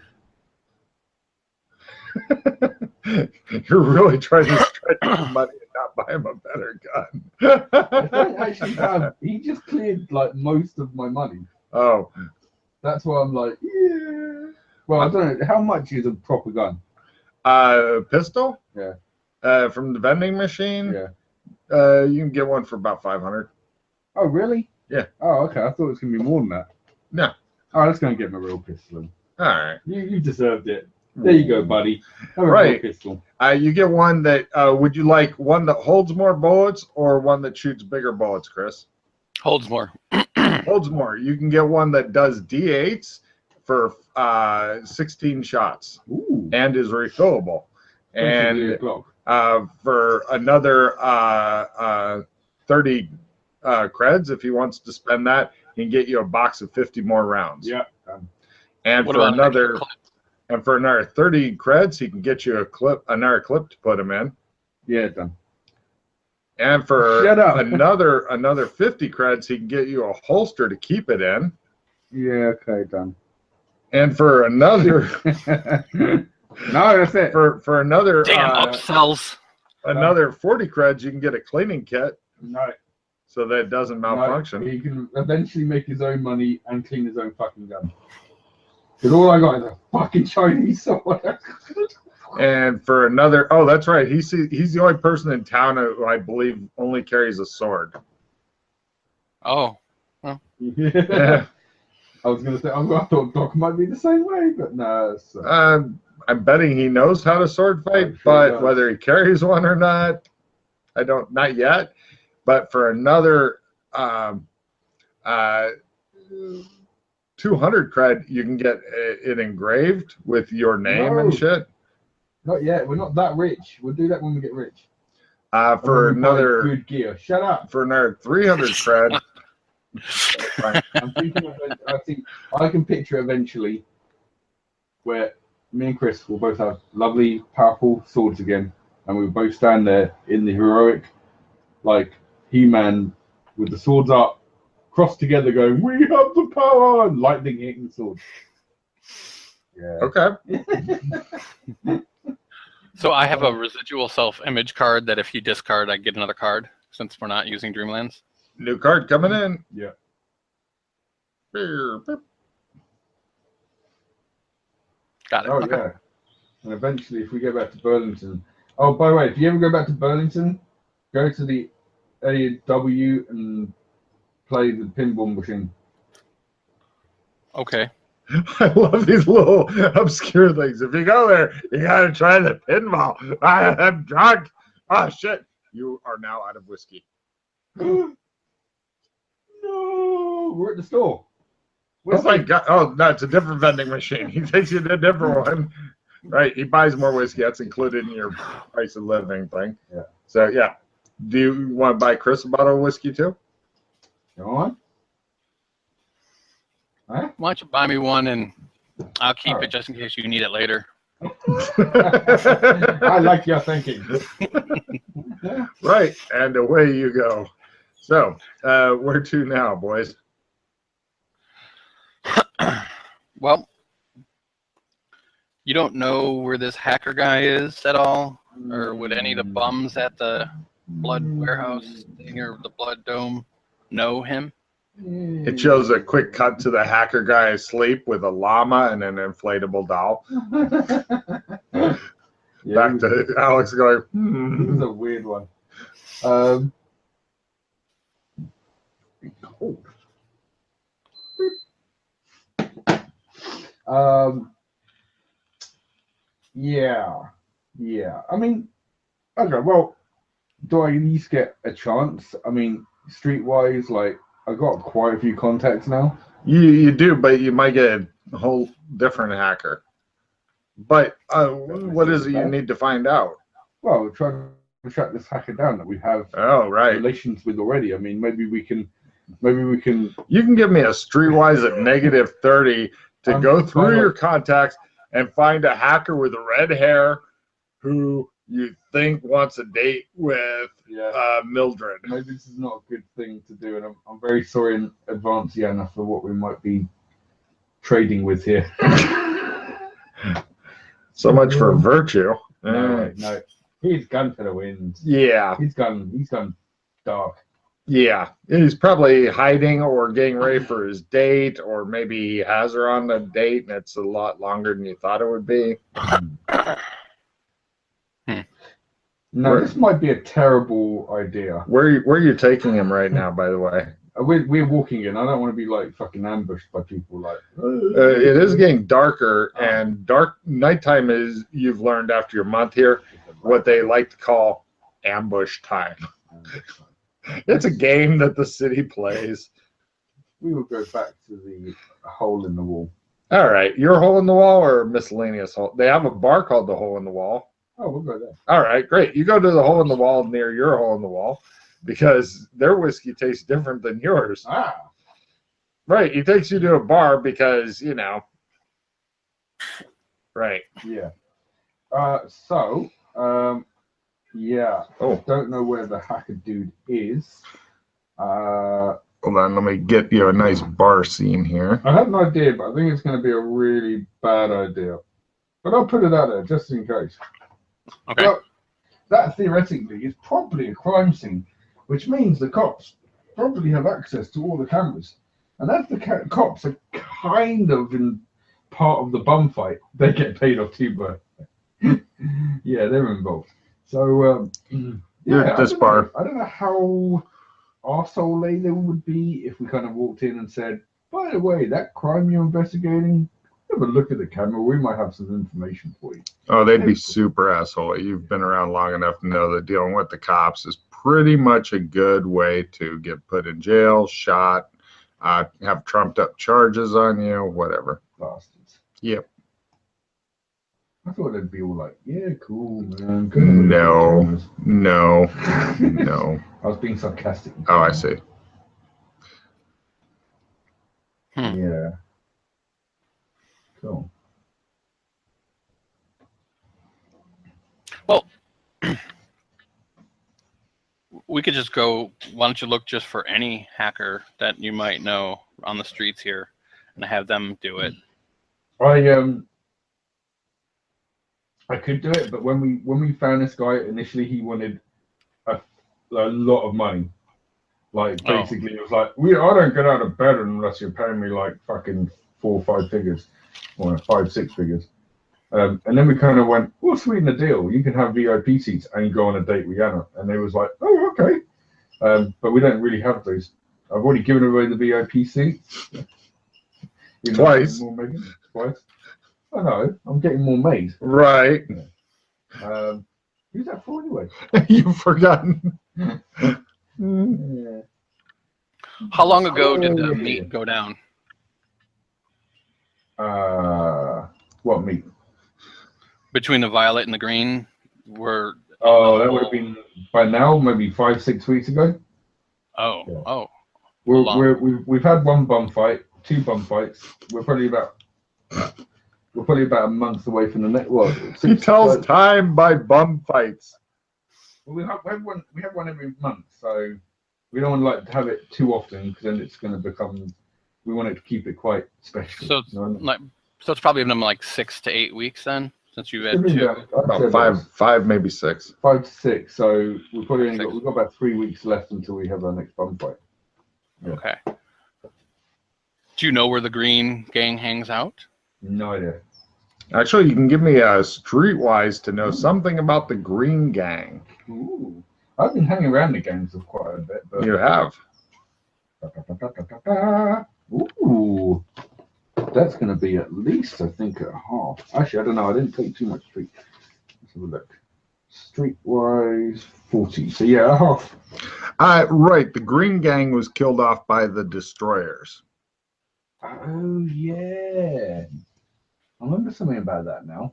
Speaker 1: really trying to stretch your money and not buy him a better gun.
Speaker 2: I don't actually have. He just cleared like most of my money.
Speaker 1: Oh.
Speaker 2: That's why I'm like, yeah. Well, I don't know. How much is a proper gun?
Speaker 1: Pistol?
Speaker 2: Yeah.
Speaker 1: From the vending machine?
Speaker 2: Yeah.
Speaker 1: You can get one for about 500.
Speaker 2: Oh, really?
Speaker 1: Yeah.
Speaker 2: Oh, okay. I thought it was going to be more than that.
Speaker 1: No.
Speaker 2: All right, let's go and get my real pistol.
Speaker 1: All right.
Speaker 2: You deserved it. There you go, buddy. Have a
Speaker 1: Right.
Speaker 2: real pistol.
Speaker 1: You get one that, would you like one that holds more bullets or one that shoots bigger bullets, Chris?
Speaker 3: Holds more.
Speaker 1: Holds more. You can get one that does D8s for 16 shots.
Speaker 2: Ooh.
Speaker 1: And is refillable. And
Speaker 2: Glock.
Speaker 1: for another 30 creds, if he wants to spend that, he can get you a box of 50 more rounds.
Speaker 2: Yeah.
Speaker 1: And
Speaker 3: What
Speaker 1: for
Speaker 3: about an extra
Speaker 1: another
Speaker 3: clip?
Speaker 1: and for another 30 creds, he can get you another clip to put him in.
Speaker 2: Yeah, done.
Speaker 1: And for
Speaker 2: Shut up.
Speaker 1: another 50 creds, he can get you a holster to keep it in.
Speaker 2: Yeah, okay, done.
Speaker 1: And for another
Speaker 2: No, that's it.
Speaker 1: for another
Speaker 3: Damn upsells.
Speaker 1: another 40 creds, you can get a cleaning kit
Speaker 2: No.
Speaker 1: so that it doesn't malfunction.
Speaker 2: No, he can eventually make his own money and clean his own fucking gun. Because all I got is a fucking Chinese sword.
Speaker 1: And for another, oh, that's right. He's the only person in town who I believe only carries a sword.
Speaker 3: Oh.
Speaker 2: Yeah. I was gonna say I thought Doc might be the same way, but no. So.
Speaker 1: I'm betting he knows how to sword fight,
Speaker 2: sure
Speaker 1: but whether he carries one or not, not yet. But for another 200 cred, you can get it engraved with your name and shit.
Speaker 2: Not yet. We're not that rich. We'll do that when we get rich.
Speaker 1: For another
Speaker 2: good gear. Shut up.
Speaker 1: For another 300 cred.
Speaker 2: I'm thinking I think I can picture eventually where me and Chris will both have lovely, powerful swords again, and we'll both stand there in the heroic, like He-Man, with the swords up, crossed together, going, "We have the power!" and lightning hitting the swords. Yeah.
Speaker 1: Okay.
Speaker 3: So I have a residual self-image card that if you discard, I get another card, since we're not using Dreamlands.
Speaker 1: New card coming in.
Speaker 2: Yeah.
Speaker 3: Got it.
Speaker 2: Oh,
Speaker 3: Okay.
Speaker 2: yeah. And eventually, if we go back to Burlington... Oh, by the way, if you ever go back to Burlington, go to the AW and play the pinball machine.
Speaker 3: Okay.
Speaker 1: I love these little obscure things. If you go there, you gotta try the pinball. I'm drunk. Oh, shit. You are now out of whiskey.
Speaker 2: No, we're at the store.
Speaker 1: Oh my God! Oh, no, it's a different vending machine. He takes you to a different one. Right? He buys more whiskey. That's included in your price of living thing.
Speaker 2: Yeah.
Speaker 1: So yeah, do you want to buy Chris a bottle of whiskey too?
Speaker 2: Go on. Huh?
Speaker 3: Why don't you buy me one and I'll keep it just in case you need it later.
Speaker 2: I like your thinking.
Speaker 1: Right, and away you go. So, where to now, boys?
Speaker 3: Well, you don't know where this hacker guy is at all? Or would any of the bums at the blood warehouse thing or the blood dome know him?
Speaker 1: It shows a quick cut to the hacker guy asleep with a llama and an inflatable doll. Back to Alex going,
Speaker 2: This is a weird one. Yeah. I mean, okay, well, do I at least get a chance? I mean, streetwise, like, I got quite a few contacts now.
Speaker 1: You do, but you might get a whole different hacker. But what is it you need to find out?
Speaker 2: Well, we're trying to track this hacker down that we have
Speaker 1: Oh, right.
Speaker 2: relations with already. I mean, maybe we can. You
Speaker 1: can give me a streetwise at -30 to go through your contacts and find a hacker with red hair who you think wants a date with Mildred.
Speaker 2: Maybe this is not a good thing to do, and I'm very sorry in advance, Yana, for what we might be trading with here.
Speaker 1: So much for virtue.
Speaker 2: No. He's gone for the wind.
Speaker 1: Yeah.
Speaker 2: He's gone dark.
Speaker 1: Yeah. He's probably hiding or getting ready for his date, or maybe he has her on the date and it's a lot longer than you thought it would be.
Speaker 2: No, this might be a terrible idea.
Speaker 1: Where are you taking him right now, by the way?
Speaker 2: We're walking in. I don't want to be like fucking ambushed by people. Like
Speaker 1: it is getting darker, and nighttime is, you've learned after your month here, what they like to call ambush time. It's a game that the city plays.
Speaker 2: We will go back to the hole in the wall.
Speaker 1: All right, your hole in the wall or miscellaneous hole? They have a bar called the Hole in the Wall.
Speaker 2: Oh, we'll go there.
Speaker 1: All right, great. You go to the hole in the wall near your hole in the wall, because their whiskey tastes different than yours.
Speaker 2: Ah.
Speaker 1: Right. He takes you to a bar because, right.
Speaker 2: Yeah. Yeah.
Speaker 1: Oh.
Speaker 2: I don't know where the hacker dude is.
Speaker 1: Hold on, let me get you a nice bar scene here.
Speaker 2: I have an idea, but I think it's going to be a really bad idea. But I'll put it out there just in case.
Speaker 3: Okay.
Speaker 2: Well, that theoretically is probably a crime scene, which means the cops probably have access to all the cameras. And as the cops are kind of in part of the bum fight, they get paid off too, but yeah, they're involved. So,
Speaker 1: This bar.
Speaker 2: I don't know how arsehole they would be if we kind of walked in and said, by the way, that crime you're investigating, have a look at the camera. We might have some information for you.
Speaker 1: Oh, they'd be super asshole. You've been around long enough to know that dealing with the cops is pretty much a good way to get put in jail, shot, have trumped up charges on you, whatever.
Speaker 2: Bastards.
Speaker 1: Yep.
Speaker 2: I thought they'd be all like, yeah, cool, man.
Speaker 1: No.
Speaker 2: I was being sarcastic.
Speaker 1: Oh, I see.
Speaker 2: Yeah. Cool.
Speaker 3: Well, we could just go. Why don't you look just for any hacker that you might know on the streets here, and have them do it?
Speaker 2: I could do it, but when we found this guy initially, he wanted a lot of money. Like basically, it was like, I don't get out of bed unless you're paying me like fucking 4 or 5 figures, or 5, 6 figures. And then we kind of went, we'll sweeten the deal. You can have VIP seats and go on a date with Yana. And they was like, oh, okay. But we don't really have those. I've already given away the VIP seats.
Speaker 1: Twice.
Speaker 2: Twice. I know. I'm getting more made.
Speaker 1: Right.
Speaker 2: Yeah. Who's that for anyway?
Speaker 1: You've forgotten.
Speaker 2: Yeah.
Speaker 3: How long ago did the meet go down?
Speaker 2: What meet?
Speaker 3: Between the violet and the green were.
Speaker 2: Oh, that would have been by now, maybe 5, 6 weeks ago.
Speaker 3: Oh,
Speaker 2: yeah.
Speaker 3: Oh.
Speaker 2: We've had 1 bum fight, 2 bum fights. We're probably about a month away from the next. Well,
Speaker 1: he tells time by bum fights.
Speaker 2: Well, we have one every month, so we don't want to have it too often, because then it's going to become. We want to keep it quite special.
Speaker 3: So it's probably been like 6 to 8 weeks then, since you've had 2.
Speaker 1: About five, maybe 6.
Speaker 2: 5 to 6. So we've got about 3 weeks left until we have our next bum fight. Yeah.
Speaker 3: Okay. Do you know where the green gang hangs out?
Speaker 2: No idea.
Speaker 1: Actually, you can give me a streetwise to know something about the Green Gang.
Speaker 2: Ooh. I've been hanging around the gangs for quite a bit. But...
Speaker 1: You have.
Speaker 2: Ooh. That's going to be at least, I think, at half. Actually, I don't know. I didn't take too much street. Let's have a look. Streetwise 40. So, yeah, at half.
Speaker 1: Right. The Green Gang was killed off by the Destroyers.
Speaker 2: Oh, yeah. I remember something about that now.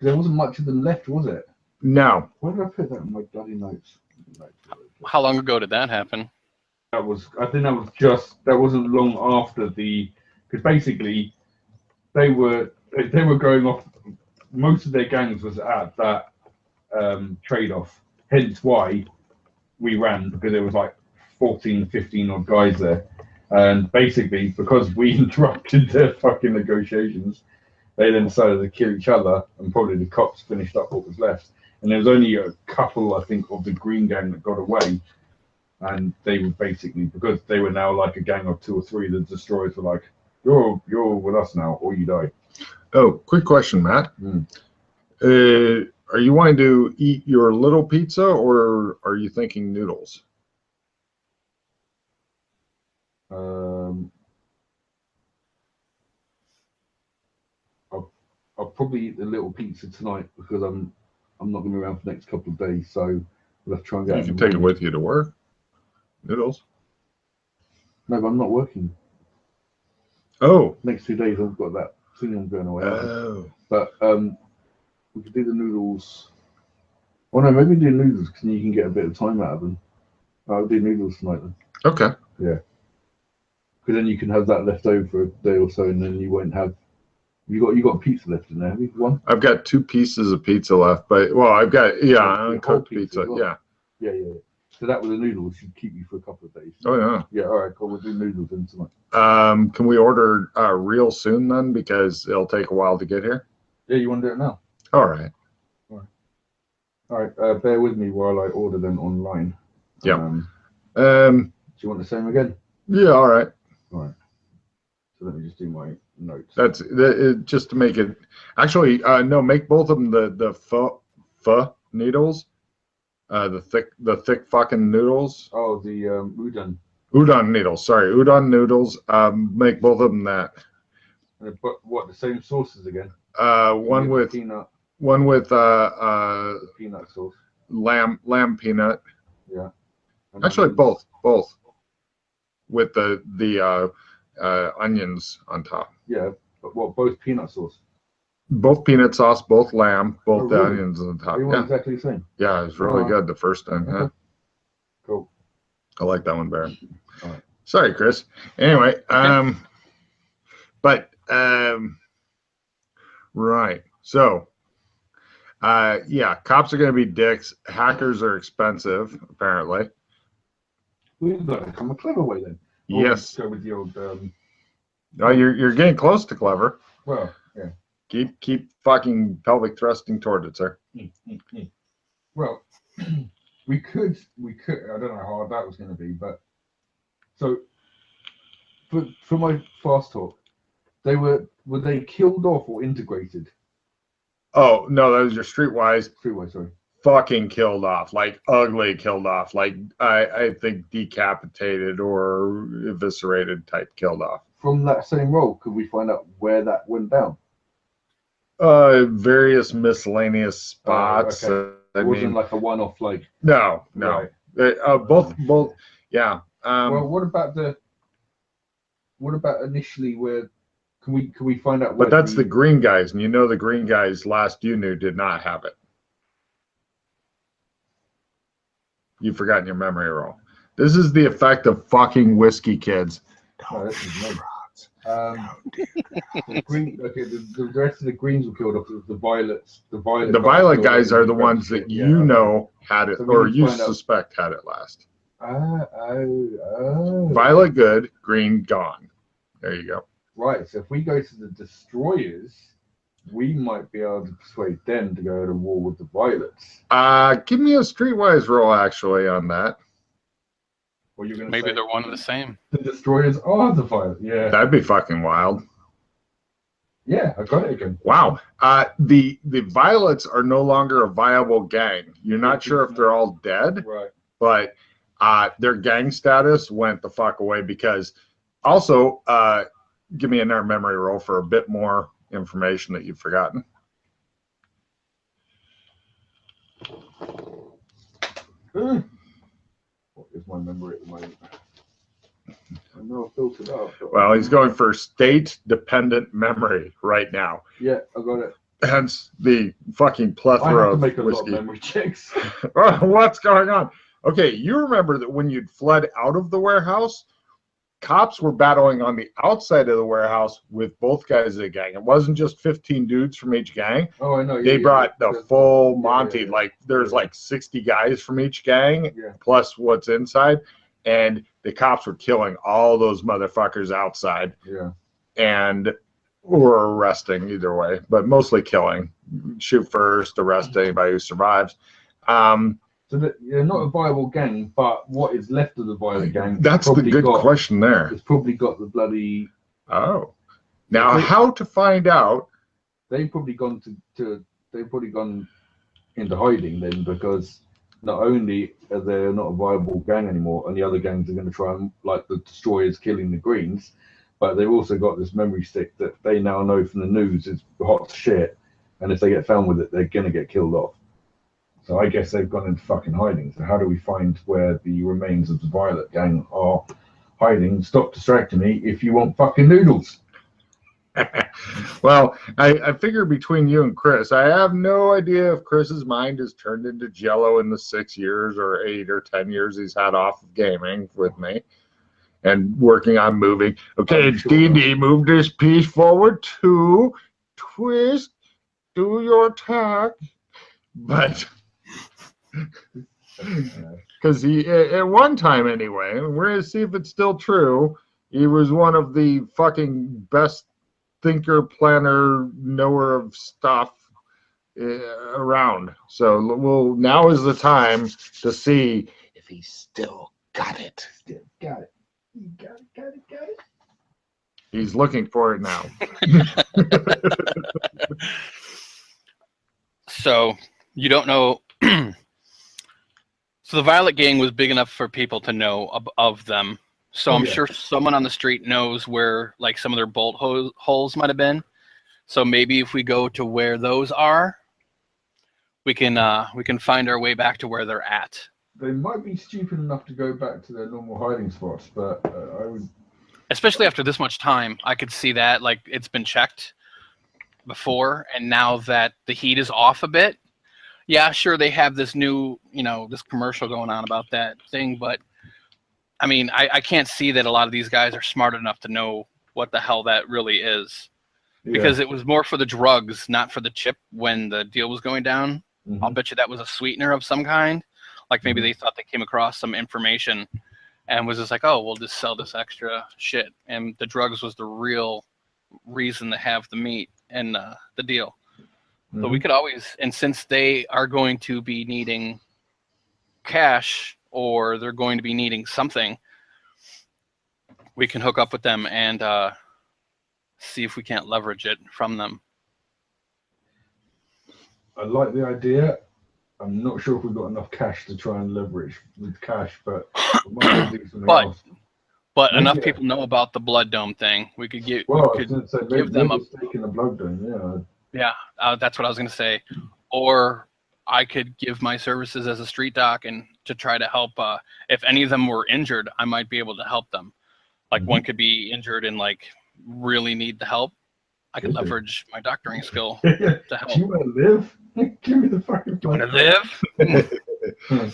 Speaker 2: There wasn't much of them left, was it?
Speaker 1: No.
Speaker 2: Why did I put that in my bloody notes?
Speaker 3: How long ago did that happen?
Speaker 2: I think that wasn't long after because basically they were going off. Most of their gangs was at that trade-off. Hence why we ran, because there was like 14, 15 odd guys there. And basically, because we interrupted their fucking negotiations, they then decided to kill each other, and probably the cops finished up what was left. And there was only a couple, I think, of the Green Gang that got away. And they were basically, because they were now like a gang of 2 or 3, the destroyers were like, you're with us now, or you die.
Speaker 1: Oh, quick question, Matt. Are you wanting to eat your little pizza, or are you thinking noodles?
Speaker 2: I'll probably eat the little pizza tonight, because I'm not going to be around for the next couple of days, so we'll have to try and get.
Speaker 1: You can take it with you to work. Noodles.
Speaker 2: No, but I'm not working.
Speaker 1: Oh.
Speaker 2: Next 2 days I've got that thing I'm going away.
Speaker 1: Oh.
Speaker 2: But we could do the noodles. Oh no, maybe do noodles, because you can get a bit of time out of them. I'll do noodles tonight then.
Speaker 1: Okay.
Speaker 2: Yeah. Because then you can have that left over for a day or so, and then you won't have. You got pizza left in there, have you? One?
Speaker 1: I've got 2 pieces of pizza left, but I've got uncooked pizza.
Speaker 2: Well. Yeah. So that with the noodles should keep you for a couple of days.
Speaker 1: Oh yeah.
Speaker 2: Yeah. All right. Cool. We'll do noodles then tonight.
Speaker 1: Can we order real soon then, because it'll take a while to get here?
Speaker 2: Yeah. You want to do it now?
Speaker 1: All right.
Speaker 2: All right. Bear with me while I order them online.
Speaker 1: Yeah.
Speaker 2: Do you want the same again?
Speaker 1: Yeah. All right.
Speaker 2: All right. So let me just do my notes.
Speaker 1: That's just to make it. Actually, no. Make both of them the pho noodles. The thick fucking noodles.
Speaker 2: Oh, the udon.
Speaker 1: Udon noodles. Sorry, udon noodles. Make both of them that.
Speaker 2: But what, the same sauces again?
Speaker 1: One with
Speaker 2: peanut.
Speaker 1: One with
Speaker 2: peanut sauce.
Speaker 1: Lamb peanut.
Speaker 2: Yeah.
Speaker 1: Actually, both with the onions on top.
Speaker 2: Yeah, but what? Both peanut sauce.
Speaker 1: Both peanut sauce, both lamb, both the
Speaker 2: really?
Speaker 1: onions on top.
Speaker 2: You want exactly the same?
Speaker 1: Yeah, it's really good the first time.
Speaker 2: Okay.
Speaker 1: Yeah.
Speaker 2: Cool.
Speaker 1: I like that one better.
Speaker 2: All right.
Speaker 1: Sorry, Chris. Anyway, right. So, yeah, cops are going to be dicks. Hackers are expensive, apparently.
Speaker 2: We've got to come a clever way then.
Speaker 1: Yes.
Speaker 2: Go with the old.
Speaker 1: No, you're getting close to clever.
Speaker 2: Well, yeah.
Speaker 1: Keep fucking pelvic thrusting toward it, sir.
Speaker 2: Well, we could. I don't know how hard that was going to be, but so for my fast talk, were they killed off or integrated?
Speaker 1: Oh no, that was your streetwise.
Speaker 2: Streetwise, sorry.
Speaker 1: Fucking killed off, like ugly killed off, like I think decapitated or eviscerated type killed off.
Speaker 2: From that same role, could we find out where that went down?
Speaker 1: Various miscellaneous spots.
Speaker 2: Okay. It wasn't like a one-off, like.
Speaker 1: No.
Speaker 2: Right.
Speaker 1: Both. Yeah.
Speaker 2: Well, what about initially where? Can we find out?
Speaker 1: But that's the green guys, and you know the green guys last you knew did not have it. You've forgotten your memory roll. This is the effect of fucking whiskey, kids.
Speaker 2: No, this is no. The green. Okay, the rest of the greens were killed off. The violets. The violet
Speaker 1: guys are the ones that you know had it, or you suspect had it last. Violet good, green gone. There you go.
Speaker 2: Right. So if we go to the destroyers, we might be able to persuade them to go to war with the violets.
Speaker 1: Give me a streetwise roll actually on that.
Speaker 2: Or you're gonna
Speaker 3: Maybe they're one and the same.
Speaker 2: The destroyers are the violets. Yeah.
Speaker 1: That'd be fucking wild.
Speaker 2: Yeah, I got it again.
Speaker 1: Wow. The violets are no longer a viable gang. You're not sure if they're all dead.
Speaker 2: Right.
Speaker 1: But their gang status went the fuck away because also give me another memory roll for a bit more information that you've forgotten.
Speaker 2: What is my memory at the moment? I know I built it up.
Speaker 1: Well, he's going for state-dependent memory right now.
Speaker 2: Yeah, I got it.
Speaker 1: Hence the fucking
Speaker 2: I
Speaker 1: plethora
Speaker 2: have to
Speaker 1: of
Speaker 2: make a lot of
Speaker 1: whiskey.
Speaker 2: memory checks.
Speaker 1: What's going on? Okay, you remember that when you'd fled out of the warehouse, cops were battling on the outside of the warehouse with both guys of the gang. It wasn't just 15 dudes from each gang.
Speaker 2: Oh, I know.
Speaker 1: They brought the full
Speaker 2: yeah,
Speaker 1: Monty.
Speaker 2: yeah.
Speaker 1: Like there's like 60 guys from each gang,
Speaker 2: Yeah.
Speaker 1: plus what's inside. And the cops were killing all those motherfuckers outside.
Speaker 2: Yeah.
Speaker 1: And or arresting either way, but mostly killing. Shoot first, arrest anybody who survives.
Speaker 2: So you're not a viable gang, but what is left of the violent gang?
Speaker 1: That's the good question there.
Speaker 2: It's probably got the bloody.
Speaker 1: Oh, now how to find out?
Speaker 2: They've probably gone they've probably gone into hiding then, because not only are they not a viable gang anymore, and the other gangs are going to try and, like the destroyers killing the Greens, but they've also got this memory stick that they now know from the news is hot shit, and if they get found with it, they're going to get killed off. So I guess they've gone into fucking hiding. So how do we find where the remains of the Violet gang are hiding? Stop distracting me if you want fucking noodles.
Speaker 1: Well, I figure between you and Chris, I have no idea if Chris's mind has turned into jello in the 6 years or 8 or 10 years he's had off of gaming with me and working on moving. Okay, D&D, move this piece forward, 2, twist, do your attack. But because he, at one time anyway, we're going to see if it's still true, he was one of the fucking best thinker, planner, knower of stuff around. So now is the time to see if he's still got it.
Speaker 2: Still got it. You got it.
Speaker 1: He's looking for it now.
Speaker 3: So you don't know. So the Violet Gang was big enough for people to know of them. So I'm sure someone on the street knows where like some of their bolt holes might have been. So maybe if we go to where those are, we can find our way back to where they're at.
Speaker 2: They might be stupid enough to go back to their normal hiding spots, but I would.
Speaker 3: Especially after this much time, I could see that like it's been checked before, and now that the heat is off a bit, yeah, sure they have this new, this commercial going on about that thing, but I mean, I can't see that a lot of these guys are smart enough to know what the hell that really is, because it was more for the drugs, not for the chip when the deal was going down. Mm-hmm. I'll bet you that was a sweetener of some kind. Like maybe they thought they came across some information and was just like, oh, we'll just sell this extra shit. And the drugs was the real reason to have the meat and the deal. Mm-hmm. So we could always, and since they are going to be needing cash or they're going to be needing something, we can hook up with them and see if we can't leverage it from them.
Speaker 2: I like the idea. I'm not sure if we've got enough cash to try and leverage with cash, but we might do something else.
Speaker 3: But enough people know about the blood dome thing. We could give.
Speaker 2: Well,
Speaker 3: we could
Speaker 2: give them a stake in the blood dome.
Speaker 3: Yeah. Yeah, that's what I was going to say. Or I could give my services as a street doc and to try to help. If any of them were injured, I might be able to help them. Like one could be injured and like really need the help. I could leverage my doctoring skill to help.
Speaker 2: Do you want to live? Give me the fucking
Speaker 3: want to live?